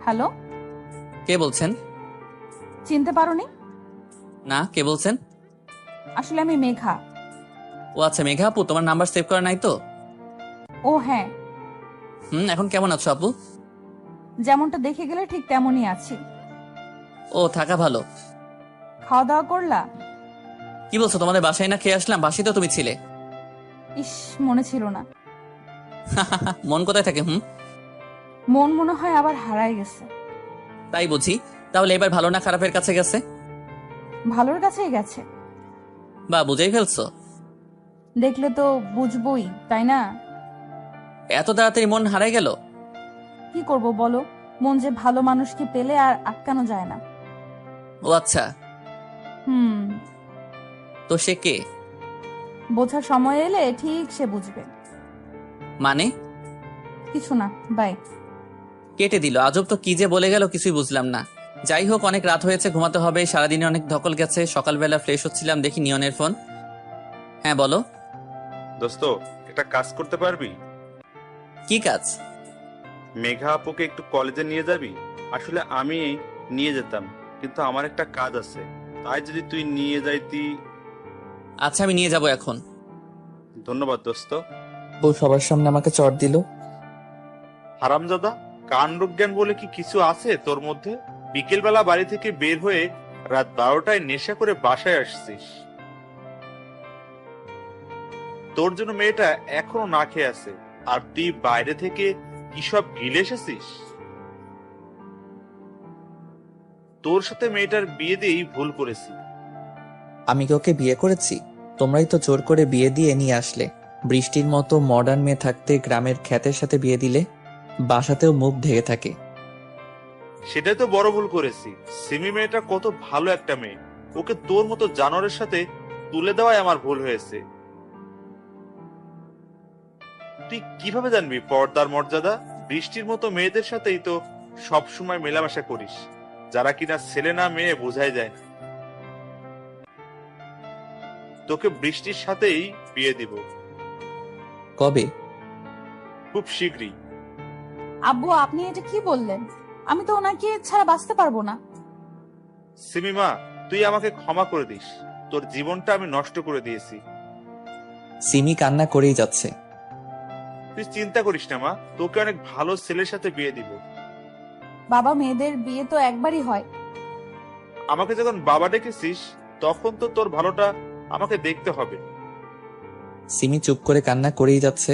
হ্যালো, কে বলছেন? চিনতে পারোনি? না, কে বলছেন? আসলে আমি মেঘা। ও আচ্ছা, মেঘা আপু, তোমার নাম্বার সেভ করা নাই তো? ও হ্যাঁ। এখন কেমন আছো আপু? যেমনটা দেখে গেলে ঠিক তেমনই আছি। ও, থাকা ভালো। খাওয়া দাওয়া করলা? কি বলছো, তোমাদের বাসায় না খেয়ে আসলাম? বাসায় তো তুমি ছিলে। ইস, মনে ছিল না। মন কোথায় থাকে? মন মনে হয় আবার হারায় গেছে। তাই বুঝি। তাহলে এবার ভালো না খারাপের কাছে গেছে? ভালোর কাছেই গেছে। বা, বুঝেই ফেলছো? দেখলে তো বুঝবই, তাই না? এত তাড়াতাড়ি মন হারাই গেল? কি করব বলো, মন যে ভালো মানুষকে পেলে আর আটকানো যায় না। ও আচ্ছা, হুম, তো সে কে? বোঝার সময় এলে ঠিক সে বুঝবে। মানে? কিছু না, বাই। কেটে দিল। আজব তো, কি যে বলে গেল কিছুই বুঝলাম না। যাই হোক, অনেক রাত হয়েছে, ঘুমাতে হবে। সারাদিনে অনেক ধকল গেছে। সকালবেলা ফ্রেশ হচ্ছিলাম, দেখি নিয়নের ফোন। হ্যাঁ বলো। দোস্ত, একটা কাজ করতে পারবি? কি কাজ? মেঘা আপুকে একটু কলেজে নিয়ে যাবি? আসলে আমি নিয়ে যেতাম, কিন্তু আমার একটা কাজ আছে, তাই যদি তুই নিয়ে যাইতি। আচ্ছা, আমি নিয়ে যাব এখন। ধন্যবাদ দোস্ত। বউ সবার সামনে আমাকে চড় দিল। হারামজাদা, কাণ্ডজ্ঞান বলে কি কিছু আছে তোর মধ্যে? বিকেল বেলা বাড়ি থেকে বের হয়ে রাত 12টায় নেশা করে বাসায় আসছিস। তোর জন্য মেয়েটা এখনো না খেয়ে আছে, আর তুই বাইরে থেকে কি সব গিলে এসেছিস? তোর সাথে মেয়েটার বিয়ে দিয়েই ভুল করেছি। আমি কি ওকে বিয়ে করেছি? তোমরাই তো জোর করে বিয়ে দিয়ে নিয়ে আসলে। বৃষ্টির মতো মডার্ন মেয়ে থাকতে গ্রামের খ্যাতের সাথে বিয়ে দিলে। বাসাতেও মুখ ঢেকে থাকে। সেটাই তো বড় ভুল করেছি। সিমি মেয়েটা কত ভালো একটা মেয়ে, ওকে তোর মতো জানোয়ারের সাথে তুলে দেওয়াই আমার ভুল হয়েছে। তুই কিভাবে জানবি পর্দার মর্যাদা? বৃষ্টির মতো মেয়েদের সাথেই তো সব সময় মেলামেশা করিস, যারা কিনা ছেলে না মেয়ে বোঝাই যায় না। তোকে বৃষ্টির সাথেই বিয়ে দিব। কবে? খুব শীঘ্রই। আব্বু, আপনি এটা কি বললেন? আমি তো ওনাকে ছাড়া বাঁচতে পারবো না। সিমিমা, তুই আমাকে ক্ষমা করে দিস, তোর জীবনটা আমি নষ্ট করে দিয়েছি। সিমি কান্না করেই যাচ্ছে। তুই চিন্তা করিস না মা, তোকে অনেক ভালো ছেলের সাথে বিয়ে দিব। বাবা, মেয়েদের বিয়ে তো একবারই হয়। আমাকে যখন বাবা ডেকেছিস, তখন তো তোর ভালোটা আমাকে দেখতে হবে। সিমি চুপ করে কান্না করেই যাচ্ছে।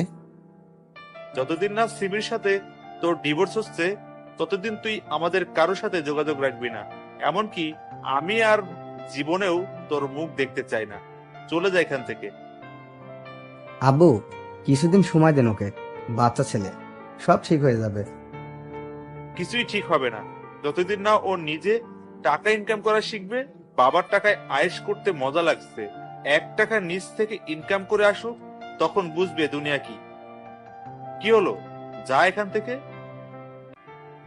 যতদিন না সিমির সাথে তোর ডিভোর্স হচ্ছে, ততদিন তুই আমাদের কারোর সাথে যোগাযোগ রাখবি না। এমনকি আমি আর জীবনেও তোর মুখ দেখতে চাই না। চলে যা এখান থেকে। আব্বু, কিছুদিন সময় দেন ওকে, বাচ্চা ছেলে, সব ঠিক হয়ে যাবে। কিছুই ঠিক হবে না যতদিন না ও নিজে টাকা ইনকাম করা শিখবে। বাবার টাকায় আয়েশ করতে মজা লাগছে, 1 টাকা নিজ থেকে ইনকাম করে আসুক, তখন বুঝবে দুনিয়া কি। কি হলো, যা এখান থেকে।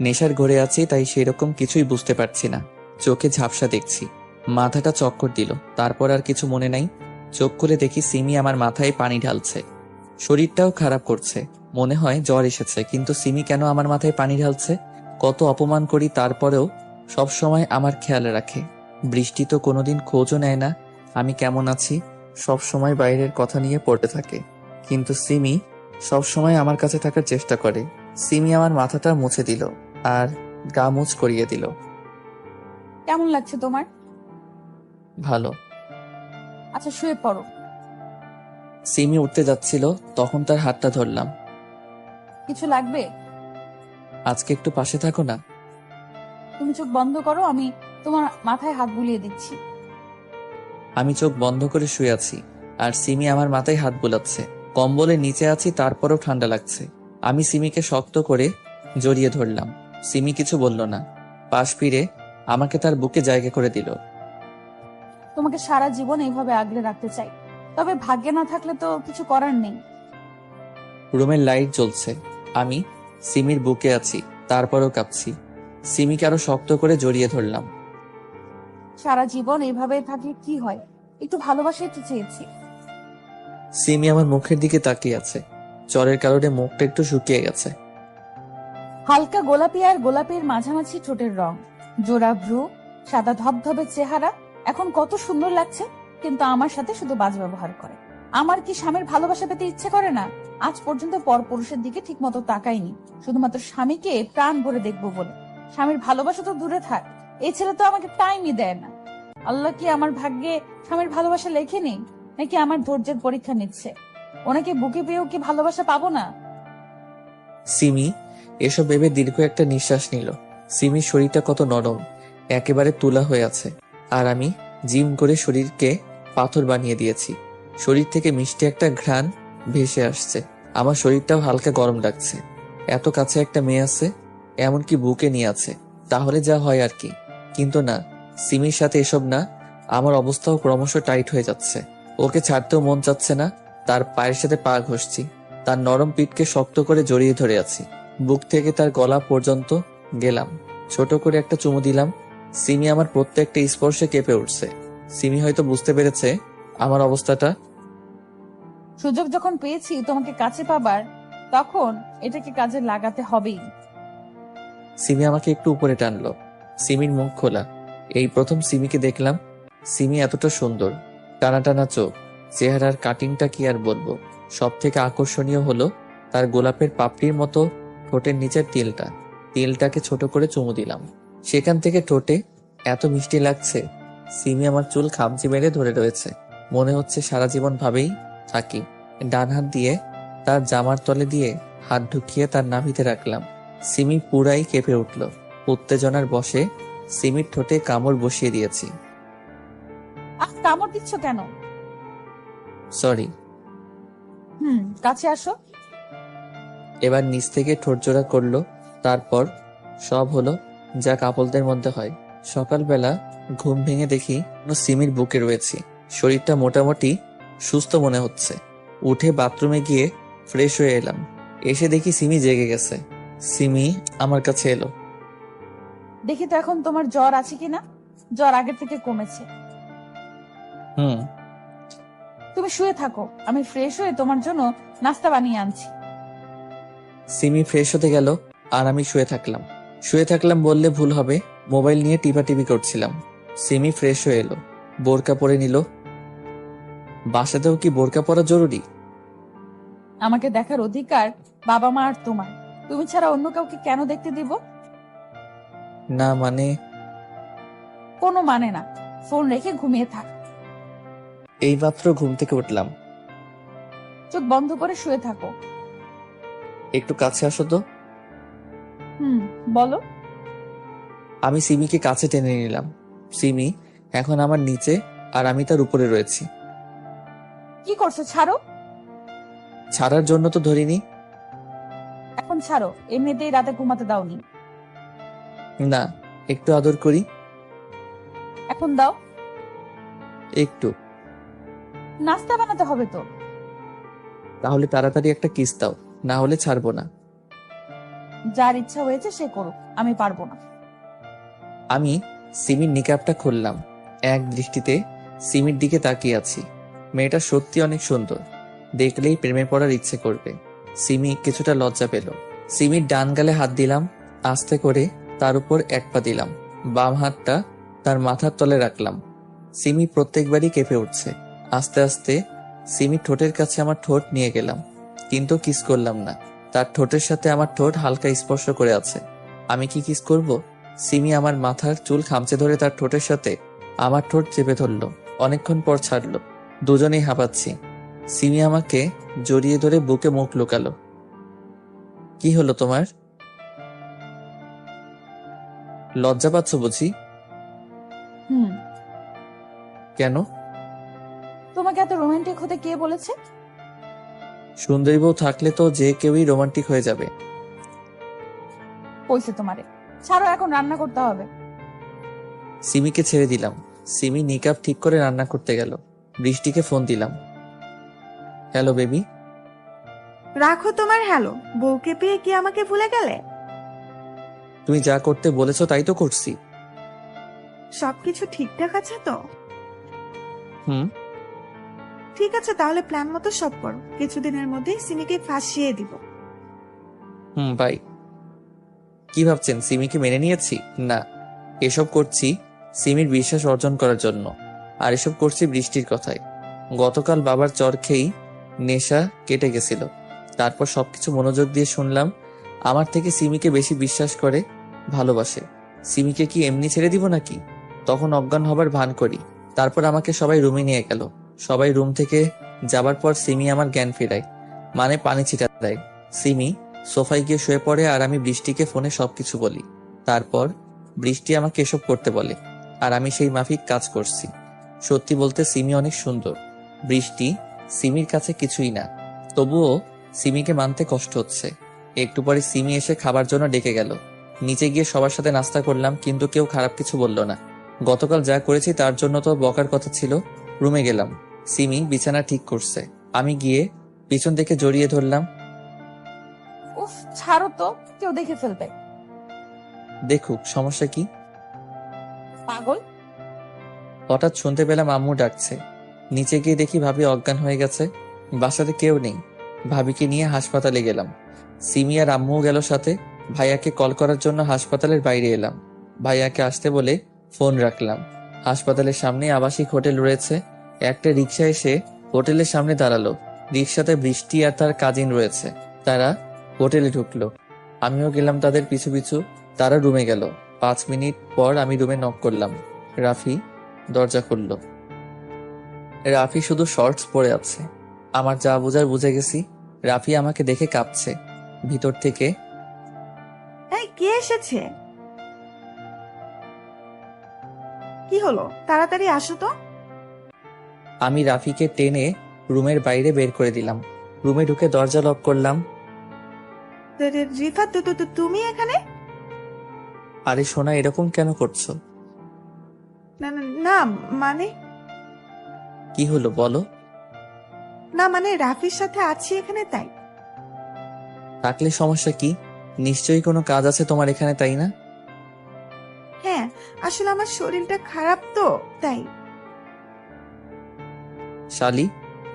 নেশার ঘরে আছি, তাই সেরকম কিছুই বুঝতে পারছি না। চোখে ঝাপসা দেখছি, মাথাটা চক্কর দিল। তারপর আর কিছু মনে নাই। চোখ খুলে দেখি সিমি আমার মাথায় পানি ঢালছে। শরীরটাও খারাপ করছে, মনে হয় জ্বর এসেছে। কিন্তু সিমি কেন আমার মাথায় পানি ঢালছে? কত অপমান করি, তারপরেও সব সময় আমার খেয়াল রাখে। বৃষ্টি তো কোনোদিন খোঁজও নেয় না আমি কেমন আছি। সব সময় বাইরের কথা নিয়ে পড়তে থাকে। কিন্তু সিমি সব সময় আমার কাছে থাকার চেষ্টা করে। সিমি আমার মাথাটা মুছে দিল আর গা মুছ করিয়ে দিল। কেমন লাগছে তোমার? ভালো। আচ্ছা, শুয়ে পড়ো। সিমি উঠতে যাচ্ছিল, তখন তার হাতটা ধরলাম। কিছু লাগবে? আজকে একটু পাশে থাকো না। তুমি চোখ বন্ধ করো, আমি তোমার মাথায় হাত বুলিয়ে দিচ্ছি। আমি চোখ বন্ধ করে শুয়ে আছি, আর সিমি আমার মাথায় হাত বুলাচ্ছে। কম্বলের নিচে আছি, তারপরও ঠান্ডা লাগছে। আমি সিমিকে শক্ত করে জড়িয়ে ধরলাম। সিমি কিছু বলল না, পাশ ফিরে আমাকে তার বুকে জায়গা করে দিল। তোমাকে সারা জীবন এইভাবে আগলে রাখতে চাই, তবে ভাগ্যে না থাকলে তো কিছু করার নেই। রুমের লাইট জ্বলছে, আমি সিমির বুকে আছি, তারপরও কাঁপছি। সিমিকে আরো শক্ত করে জড়িয়ে ধরলাম। সারা জীবন এইভাবে থাকলে কি হয়, একটু ভালোবাসাই তো চেয়েছি। সিমি আমার মুখের দিকে তাকিয়ে আছে, জ্বরের কারণে মুখটা একটু শুকিয়ে গেছে। হালকা গোলাপি আর গোলাপের মাঝামাঝি ঠোঁটের রং, জোড়া ভ্রু, সাদা ধবধবে চেহারা, এখন কত সুন্দর লাগছে। কিন্তু আমার সাথে শুধু বাজ ব্যবহার করে। আমার কি স্বামীর ভালোবাসা পেতে ইচ্ছে করে না? আজ পর্যন্ত পরপুরুষের দিকে ঠিক মতো তাকাইনি, শুধুমাত্র স্বামীকে প্রাণ ভরে দেখবো বলে। স্বামীর ভালোবাসা তো দূরে থাক, এই ছেলে তো আমাকে টাইমই দেয় না। আল্লাহ কি আমার ভাগ্যে স্বামীর ভালোবাসা লেখে নেই, নাকি আমার ধৈর্যের পরীক্ষা নিচ্ছে? ওনাকে বুকে পেয়েও কি ভালোবাসা পাবো না? সিমি এসব ভেবে দীর্ঘ একটা নিঃশ্বাস নিল। সিমির শরীরটা কত নরম, একেবারে তুলা হয়ে আছে। আর আমি জিম করে শরীরকে পাথর বানিয়ে দিয়েছি। শরীর থেকে মিষ্টি একটা ঘ্রাণ ভেসে আসছে। আমার শরীরটাও হালকা গরম লাগছে। এত কাছে একটা মেয়ে আছে, এমনকি বুকে নিয়ে আছে, তাহলে যা হয় আর কি। কিন্তু না, সিমির সাথে এসব না। আমার অবস্থাও ক্রমশ টাইট হয়ে যাচ্ছে। ওকে ছাড়তেও মন চাচ্ছে না। তার পায়ের সাথে পা ঘষছি, তার নরম পিঠকে শক্ত করে জড়িয়ে ধরে আছি। বুক থেকে তার গলা পর্যন্ত গেলাম, ছোট করে একটা চুমু দিলাম। সিমি আমার প্রত্যেকটা স্পর্শে কেঁপে উঠছে। সিমি হয়তো বুঝতে পেরেছে আমার অবস্থাটা। সুযোগ যখন পেয়েছি তোমাকে কাছে পাবার, তখন এটাকে কাজে লাগাতে হবেই। সিমি আমাকে একটু উপরে টানলো। সিমির মুখ খোলা, এই প্রথম সিমিকে দেখলাম। সিমি এতটা সুন্দর, টানা টানা চোখ, চেহারার কাটিংটা কি আর বলবো। সব থেকে আকর্ষণীয় হলো তার গোলাপের পাপড়ির মতো ঠোঁটের নিচের তিলটাকে ছোট করে চুমু দিলাম। সেখান থেকে ঠোঁটে এত মিষ্টি লাগছে। সিমি আমার চুল খামচি মেরে ধরে রয়েছে, মনে হচ্ছে সারা জীবন ভাবেই থাকি। ডান হাত দিয়ে তার জামার তলে দিয়ে হাত ঢুকিয়ে তার নাভিতে রাখলাম। সিমি পুরাই কেঁপে উঠল। উত্তেজনার বশে সিমির ঠোঁটে কামড় বসিয়ে দিয়েছি। কামড় দিচ্ছ কেন? সরি। কাছে আসো। এবার নিচ থেকে ঠোঁট জোড়া করলো। তারপর সব হলো যা কাপলদের মধ্যে হয়। সকালবেলা ঘুম ভেঙে দেখি সিমির বুকে রয়েছি। শরীরটা মোটামুটি সুস্থ মনে হচ্ছে। উঠে বাথরুমে গিয়ে ফ্রেশ হয়ে এলাম। এসে দেখি সিমি জেগে গেছে। সিমি আমার কাছে এলো। দেখি তো এখন তোমার জ্বর আছে কিনা। জ্বর আগের থেকে কমেছে। তুমি শুয়ে থাকো, আমি ফ্রেশ হয়ে তোমার জন্য নাস্তা বানিয়ে আনছি। সিমি ফ্রেশ হতে গেল আর আমি শুয়ে থাকলাম বললে ভুল হবে। মোবাইল নিয়ে টিপাটিপি করছিলাম। সিমি ফ্রেশ হয়ে এলো, বোরকা পরে নিল। বাসাতেও কি বোরকা পরা জরুরি? আমাকে দেখার অধিকার বাবা মা আর তোমার। তুমি ছাড়া অন্য কাউকে কেন দেখতে দিব? না মানে? কোনো মানে না। ফোন রেখে ঘুমিয়ে থাক। এইমাত্র ঘুম থেকে উঠলাম। চোখ বন্ধ করে শুয়ে থাকো। একটু কাছে আসো তো। বলো। আমি সিমিকে কাছে টেনে নিলাম। সিমি এখন আমার নিচে আর আমি তার উপরে রয়েছি। কি করছো? ছাড়ো। ছাড়ার জন্য তো ধরিনি। এখন ছাড়ো, এমনিতেই রাতে ঘুমাতে দাওনি। না, একটু আদর করি। এখন দাও। একটু। নাস্তা বানাতে হবে তো। তাহলে তাড়াতাড়ি একটা কিস দাও, না হলে ছাড়বো না। যার ইচ্ছা হয়েছে সে করুক, আমি পারবো না। আমি সিমির নিকাবটা খুললাম। এক দৃষ্টিতে সিমির দিকে তাকিয়ে আছি। মেয়েটা সত্যি অনেক সুন্দর, দেখলেই প্রেমে পড়ার ইচ্ছে করবে। সিমি কিছুটা লজ্জা পেল। সিমির ডান গালে হাত দিলাম, আস্তে করে তার উপর এক পা দিলাম। বাম হাতটা তার মাথার তলে রাখলাম। সিমি প্রত্যেকবারই কেঁপে উঠছে। আস্তে আস্তে সিমির ঠোঁটের কাছে আমার ঠোঁট নিয়ে গেলাম, কিন্তু কিস করলাম না। তার ঠোঁটের সাথে আমার ঠোঁট হালকা স্পর্শ করে আছে। আমি কি কিস করব? সিমি আমার মাথার চুল খামচে ধরে তার ঠোঁটের সাথে আমার ঠোঁট চেপে ধরলো। অনেকক্ষণ পর ছাড়লো। দুজনেই হাঁপাচ্ছি। সিমি আমাকে জড়িয়ে ধরে বুকে মুখ লুকালো। কি হলো তোমার? লজ্জা পাচ্ছ বুঝি? কেন? তোমাকে এত রোমান্টিক হতে কে বলেছে? সুন্দরী বউ থাকলে তো যে কেউই রোমান্টিক হয়ে যাবে। কইছে তোমারে। ছাড়ো, এখন রান্না করতে হবে। সিমিকে ছেড়ে দিলাম। সিমি নিকাব ঠিক করে রান্না করতে গেল। বৃষ্টিকে ফোন দিলাম। Hello baby. রাখো তোমার হ্যালো, বউকে পেয়ে কি আমাকে ভুলে গেলে? তুমি যা করতে বলেছো তাই তো করছি। সবকিছু ঠিকঠাক আছে তো? হুম। ঠিক আছে, তাহলে প্ল্যান মতো সব করো। কিছুদিনের মধ্যেই সিমিকে ফাঁসিয়ে দিব। বাই। কি ভাবছেন সিমিকে মেনে নিয়েছি? না, এসব করছি সিমির বিশ্বাস অর্জন করার জন্য। আর এসব করছি বৃষ্টির কথায়। গতকাল বাবার চর খেয়েই নেশা কেটে গেছিল। তারপর সবকিছু মনোযোগ দিয়ে শুনলাম আমার থেকে সিমিকে বেশি বিশ্বাস করে, ভালোবাসে। সিমিকে কি এমনি ছেড়ে দিব নাকি? তখন অজ্ঞান হবার ভান করি। তারপর আমাকে সবাই রুমে নিয়ে গেল। সবাই রুম থেকে যাবার পর সিমি আমার জ্ঞান ফেরায়, মানে পানি ছিটা দেয়। সিমি সোফায় গিয়ে শুয়ে পড়ে আর আমি বৃষ্টিকে ফোনে সবকিছু বলি। তারপর বৃষ্টি আমাকে এসব করতে বলে আর আমি সেই মাফিক কাজ করছি। সত্যি বলতে সিমি অনেক সুন্দর। বৃষ্টি সিমির কাছে কিছুই না, তবুও সিমিকে মানতে কষ্ট হচ্ছে। একটু পরে সিমি এসে খাবার জন্য ডেকে গেল। নিচে গিয়ে সবার সাথে নাস্তা করলাম, কিন্তু কেউ খারাপ কিছু বলল না। গতকাল যা করেছি তার জন্য তো বকার কথা ছিল। রুমে গেলাম, সিমি বিছানা ঠিক করছে। আমি গিয়ে পিছন থেকে জড়িয়ে ধরলাম। উফ, ছাড়ো তো, কেউ দেখে ফেলবে। দেখুক, সমস্যা কি? পাগল। হঠাৎ শুনতে পেলাম আম্মু ডাকছে। নিচে গিয়ে দেখি ভাবি অজ্ঞান হয়ে গেছে। বাসাতে কেউ নেই। ভাবিকে নিয়ে হাসপাতালে গেলাম। সিমি আর আম্মুও গেল সাথে। ভাইয়াকে কল করার জন্য হাসপাতালের বাইরে এলাম। ভাইয়াকে আসতে বলে ফোন রাখলাম। হাসপাতালের সামনে আবাসিক হোটেল রয়েছে। একটা রিক্সা এসে হোটেলের সামনে দাঁড়ালো। রিক্সাতে বৃষ্টি আর তার কাজিন রয়েছে। তারা হোটেলে ঢুকলো। আমিও গেলাম তাদের পিছু পিছু। তারা রুমে গেল। 5 মিনিট পর আমি রুমে নক করলাম। রাফি দরজা খুলল। রাফি শুধু শর্টস পরে আছে। আমার যা বোঝার বুঝে গেছি। রাফি আমাকে দেখে কাঁপছে। ভিতর থেকে, এই কে এসেছে? কি হলো, তাড়াতাড়ি আসো তো। আমি রাফিকে টেনে রুমের বাইরে বের করে দিলাম। রুমে ঢুকে দরজা লক করলাম। রিফাত, তুমি এখানে? আরে সোনা, এরকম কেন করছো? না না, না মানে, কি হলো বলো? না মানে রাফির সাথে আছি এখানে তাই। থাকলে সমস্যা কি? নিশ্চয়ই কোনো কাজ আছে তোমার এখানে, তাই না? হ্যাঁ, আসলে আমার শরীরটা খারাপ তো তাই। শালি,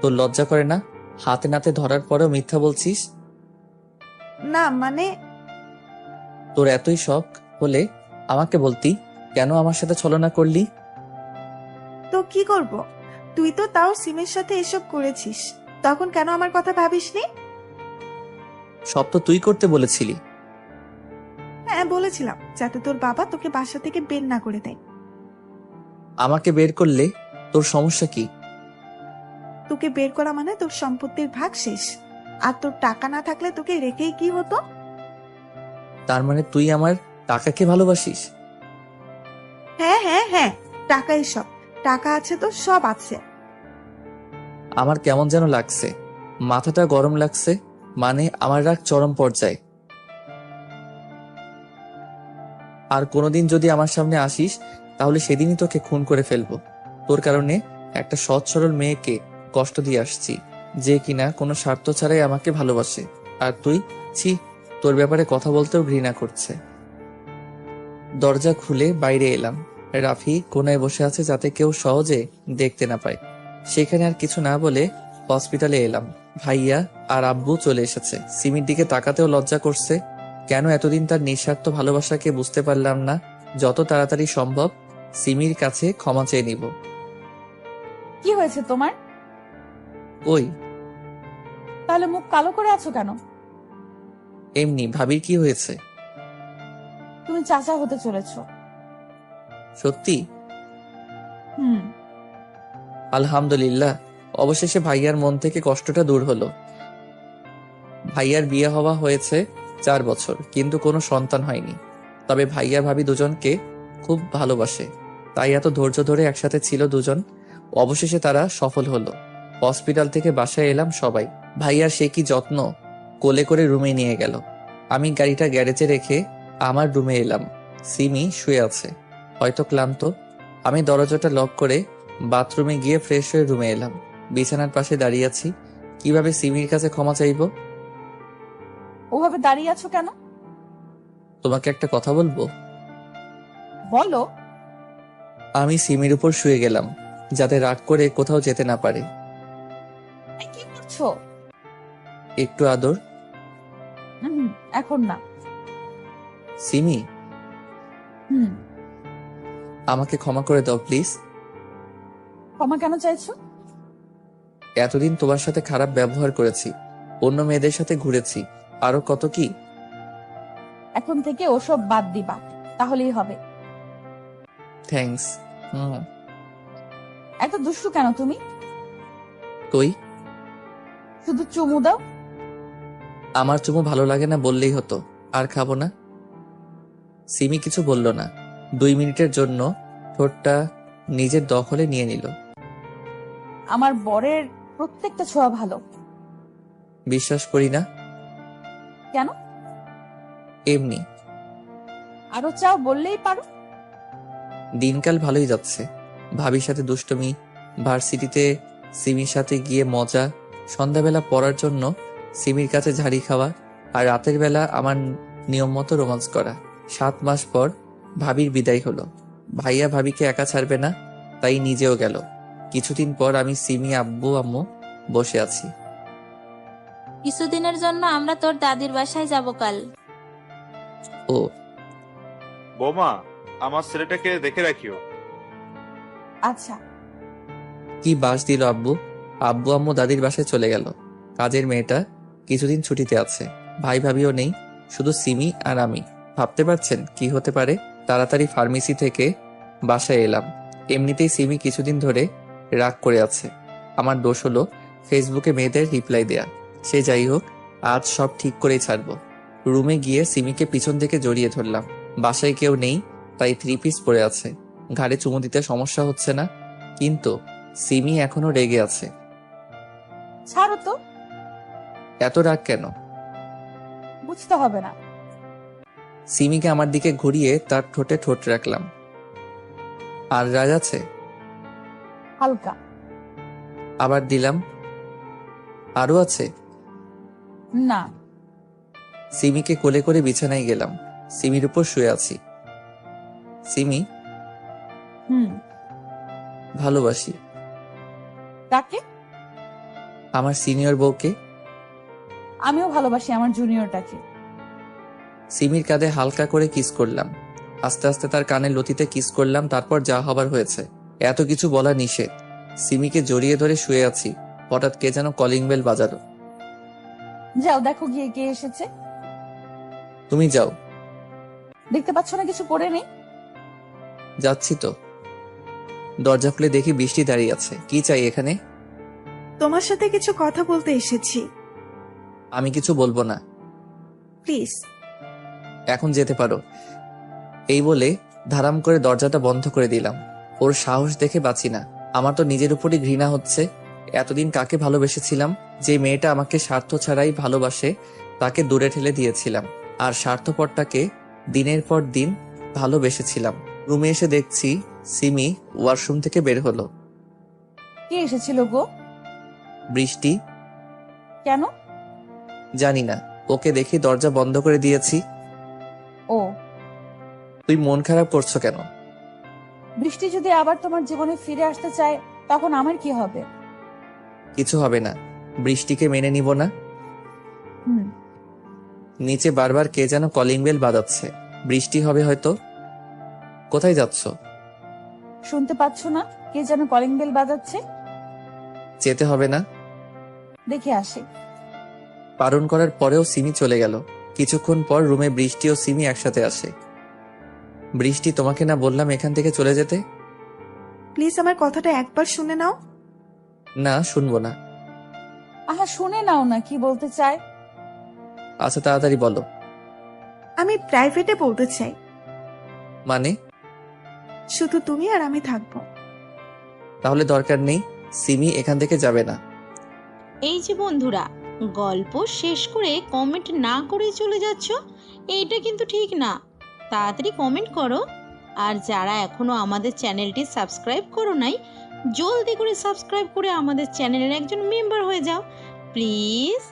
তোর লজ্জা করে না? হাতে নাতে ধরার পরেও মিথ্যা বলছিস। না মানে, তোর এতই শখ হলে আমাকে বলতি, কেন আমার সাথে ছলনা করলি? তো কি করব? তুই তো তাও সিমের সাথে এসব করেছিস, তখন কেন আমার কথা ভাবিসনি? সব তো তুই করতে বলেছিলি। হ্যাঁ বলেছিলাম, যাতে তোর বাবা তোকে বাসা থেকে বের না করে দেয়। আমাকে বের করলে তোর সমস্যা কি? তোকে বের করা মানে তোর সম্পত্তির ভাগ শেষ। আর তোর টাকা না থাকলে তোকে রেখেই কি হতো? তার মানে তুই আমার টাকাকে ভালোবাসিস? হ্যাঁ হ্যাঁ হ্যাঁ, টাকাই সব। টাকা আছে তো সব আছে। আমার কেমন যেন লাগছে, মাথাটা গরম লাগছে। মানে আমার রাগ চরম পর্যায়ে। আর কোনোদিন যদি আমার সামনে আসিস তাহলে সেদিনই তোকে খুন করে ফেলবো। তোর কারণে একটা সৎ সরল মেয়েকে কষ্ট দিয়ে আসছি, যে কিনা কোনো স্বার্থ ছাড়াই আমাকে ভালোবাসে। আর তুই, ছি, তোর ব্যাপারে কথা বলতেও ঘৃণা করছে। দরজা খুলে বাইরে এলাম। রাফি কোনায় বসে আছে যাতে কেউ সহজে দেখতে না পায়। সেখানে আর কিছু না বলে হসপিটালে এলাম। ভাইয়া আর আব্বু চলে এসেছে। সিমির দিকে তাকাতেও লজ্জা করছে। কেন এতদিন তার নিঃস্বার্থ ভালোবাসাকে বুঝতে পারলাম না। যত তাড়াতাড়ি সম্ভব সিমির কাছে ক্ষমা চেয়ে নিব। কি হয়েছে তোমার? ওই তাহলে মুখ কালো করে আছো কেন? এমনি। ভাবির কি হয়েছে? তুমি চাচা হতে চলেছো। সত্যি? হুম। আলহামদুলিল্লাহ, অবশেষে ভাইয়ার মন থেকে কষ্টটা দূর হলো। ভাইয়ার বিয়ে হওয়া হয়েছে 4 বছর, কিন্তু কোনো সন্তান হয়নি। তবে ভাইয়া ভাবি দুজনকে খুব ভালোবাসে, তাই এত ধৈর্য ধরে একসাথে ছিল দুজন। অবশেষে তারা সফল হলো। হসপিটাল থেকে বাসায় এলাম সবাই। ভাইয়ার সে কি যত্ন, কোলে করে রুমে নিয়ে গেল। আমি গাড়িটা গ্যারেজে রেখে আমার রুমে এলাম। সিমি শুয়ে আছে, হয়তো ক্লান্ত। আমি দরজাটা লক করে বাথরুমে গিয়ে ফ্রেশ হয়ে রুমে এলাম। বিছানার পাশে দাঁড়িয়ে আছি। কিভাবে সিমির কাছে ক্ষমা চাইবো? ওভাবে দাঁড়িয়ে আছো কেন? তোমাকে একটা কথা বলবো। বলো। আমি সিমির উপর শুয়ে গেলাম, যাতে রাগ করে কোথাও যেতে না পারে। এই, কি করছো? একটু আদর। এখন না। সিমি, হুম। আমাকে ক্ষমা করে দাও প্লিজ। ক্ষমা কেন চাইছো? এতদিন তোমার সাথে খারাপ ব্যবহার করেছি, অন্য মেয়েদের সাথে ঘুরেছি, আরো কত কি। এখন থেকে ওসব বাদ দিবা, তাহলেই হবে। থ্যাঙ্কস। এত দুষ্টু কেন তুমি? তুই? শুধু চুমু দাও। আমার চুমু ভালো লাগে না বললেই হতো, আর খাবো না। সিমি কিছু বলল না। 2 মিনিটের জন্য ঠোঁটটা নিজের দখলে নিয়ে নিল। আমার বরের প্রত্যেকটা ছোঁয়া ভালো। বিশ্বাস করি না। কেন? এমনি। আরো চাও বললেই পারো। দিনকাল ভালোই যাচ্ছে। ভাবির সাথে দুষ্টুমি, ভার্সিটিতে সিমির সাথে গিয়ে মজা, সন্ধ্যাবেলা পড়ার জন্য সিমির কাছে ঝাড়ি খাওয়া, আর রাতের বেলা আমার নিয়ম মতো রোমান্স করা। 7 মাস পর ভাবির বিদায় হলো। ভাইয়া ভাবিকে একা ছাড়বে না, তাই নিজেও গেল। কিছুদিন পর আমি, সিমি, আব্বু আম্মু বসে আছি। কিছুদিনের জন্য আমরা তোর দাদির বাসায় যাব কাল। ও বোমা, আমার ছেলেটাকে দেখে রাখিও। আচ্ছা। কি বাস দিল আব্বু। আব্বু আম্মু দাদির বাসায় চলে গেল। কাজের মেয়েটা কিছুদিন ছুটিতে আছে। ভাই ভাবিও নেই, শুধু সিমি আর আমি। ভাবতে পারছেন কি হতে পারে? তাড়াতাড়ি ফার্মেসি থেকে বাসায় এলাম। এমনিতেই সিমি কিছুদিন ধরে রাগ করে আছে। আমার দোষ হলো ফেসবুকে মেয়েদের রিপ্লাই দেয়া। সে যাই হোক, আজ সব ঠিক করেই ছাড়বো। রুমে গিয়ে সিমিকে পিছন থেকে জড়িয়ে ধরলাম। বাসায় কেউ নেই, তাই 3 পিস পরে আছে। ঘাড়ে চুমু দিতে সমস্যা হচ্ছে না, কিন্তু সিমি এখনো রেগে আছে। ছাড়ো তো। এত রাগ কেন? বুঝতে হবে না। সিমিকে আমার দিকে ঘুরিয়ে তার ঠোঁটে ঠোঁট রাখলাম। আর রাগ আছে? হালকা। আবার দিলাম। আরো আছে? না। সিমিকে কোলে করে বিছানায় গেলাম। সিমির উপর শুয়ে আছি। সিমি, ভালোবাসি। কাকে? আমার সিনিয়র বউকে। আমিও ভালোবাসি আমার জুনিয়রটাকে। সিমির কাঁধে হালকা করে কিস করলাম। আস্তে আস্তে তার কানের লতিতে কিস করলাম। তারপর যা হবার হয়েছে। এত কিছু বলা নিষেধ। সিমিকে জড়িয়ে ধরে শুয়ে আছি, হঠাৎ কে যেন কলিং বেল বাজালো। যাও দেখো গিয়ে কে এসেছে। তুমি যাও। দেখতে পাচ্ছ না কিছু পরে নেই? যাচ্ছি তো। দরজা খুলে দেখি বৃষ্টি দাঁড়িয়ে আছে। কি চাই এখানে? তোমার সাথে কিছু কথা বলতে এসেছি। আমি কিছু বলবো না। প্লিজ। এখন যেতে পারো। এই বলে ধারাম করে দরজাটা বন্ধ করে দিলাম। ওর সাহস দেখে বাঁচি না। আমার তো নিজের উপরই ঘৃণা হচ্ছে। এতদিন কাকে ভালোবেসেছিলাম? যে মেয়েটা আমাকে স্বার্থ ছাড়াই ভালোবাসে, তাকে দূরে ঠেলে দিয়েছিলাম। আর স্বার্থপরটাকে দিনের পর দিন ভালোবেসেছিলাম। রুমে এসে দেখছি সিমি ওয়াশরুম থেকে বের হলো। কে এসেছিল গো? বৃষ্টি। কেন? জানি না, ওকে দেখি দরজা বন্ধ করে দিয়েছি। ও, তুই মন খারাপ করছো কেন? বৃষ্টি যদি আবার তোমার জীবনে ফিরে আসতে চায় তখন আমার কি হবে? কিছু হবে না। বৃষ্টিকে মেনে নিব না। হুম। নিচে বারবার কে যেন কলিং বেল বাজাচ্ছে। বৃষ্টি হবে হয়তো। কোথায় যাচ্ছ? শুনতে পাচ্ছ না কে যেন কলিং বেল বাজাচ্ছে? যেতে হবে না। দেখে আসি। বারণ করার পরেও সিমি চলে গেল। কিছুক্ষণ পর রুমে বৃষ্টি ও সিমি একসাথে আসে। বৃষ্টি, তোমাকে না বললাম এখান থেকে চলে যেতে? প্লিজ আমার কথাটা একবার শুনে নাও। না, শুনবো না। আহা, শুনে নাও না কি বলতে চায়। আচ্ছা তাড়াতাড়ি বলো। আমি প্রাইভেটে বলতে চাই। মানে? শুধু তুমি আর আমি থাকবো। তাহলে দরকার নেই। সিমি এখান থেকে যাবে না। এই যে বন্ধুরা, গল্প শেষ করে কমেন্ট না করে চলে যাচ্ছ, এইটা কিন্তু ঠিক না। তাড়াতাড়ি কমেন্ট করো। আর যারা এখনো আমাদের চ্যানেলটি সাবস্ক্রাইব করো নাই, জলদি করে সাবস্ক্রাইব করে আমাদের চ্যানেলের একজন মেম্বার হয়ে যাও প্লিজ।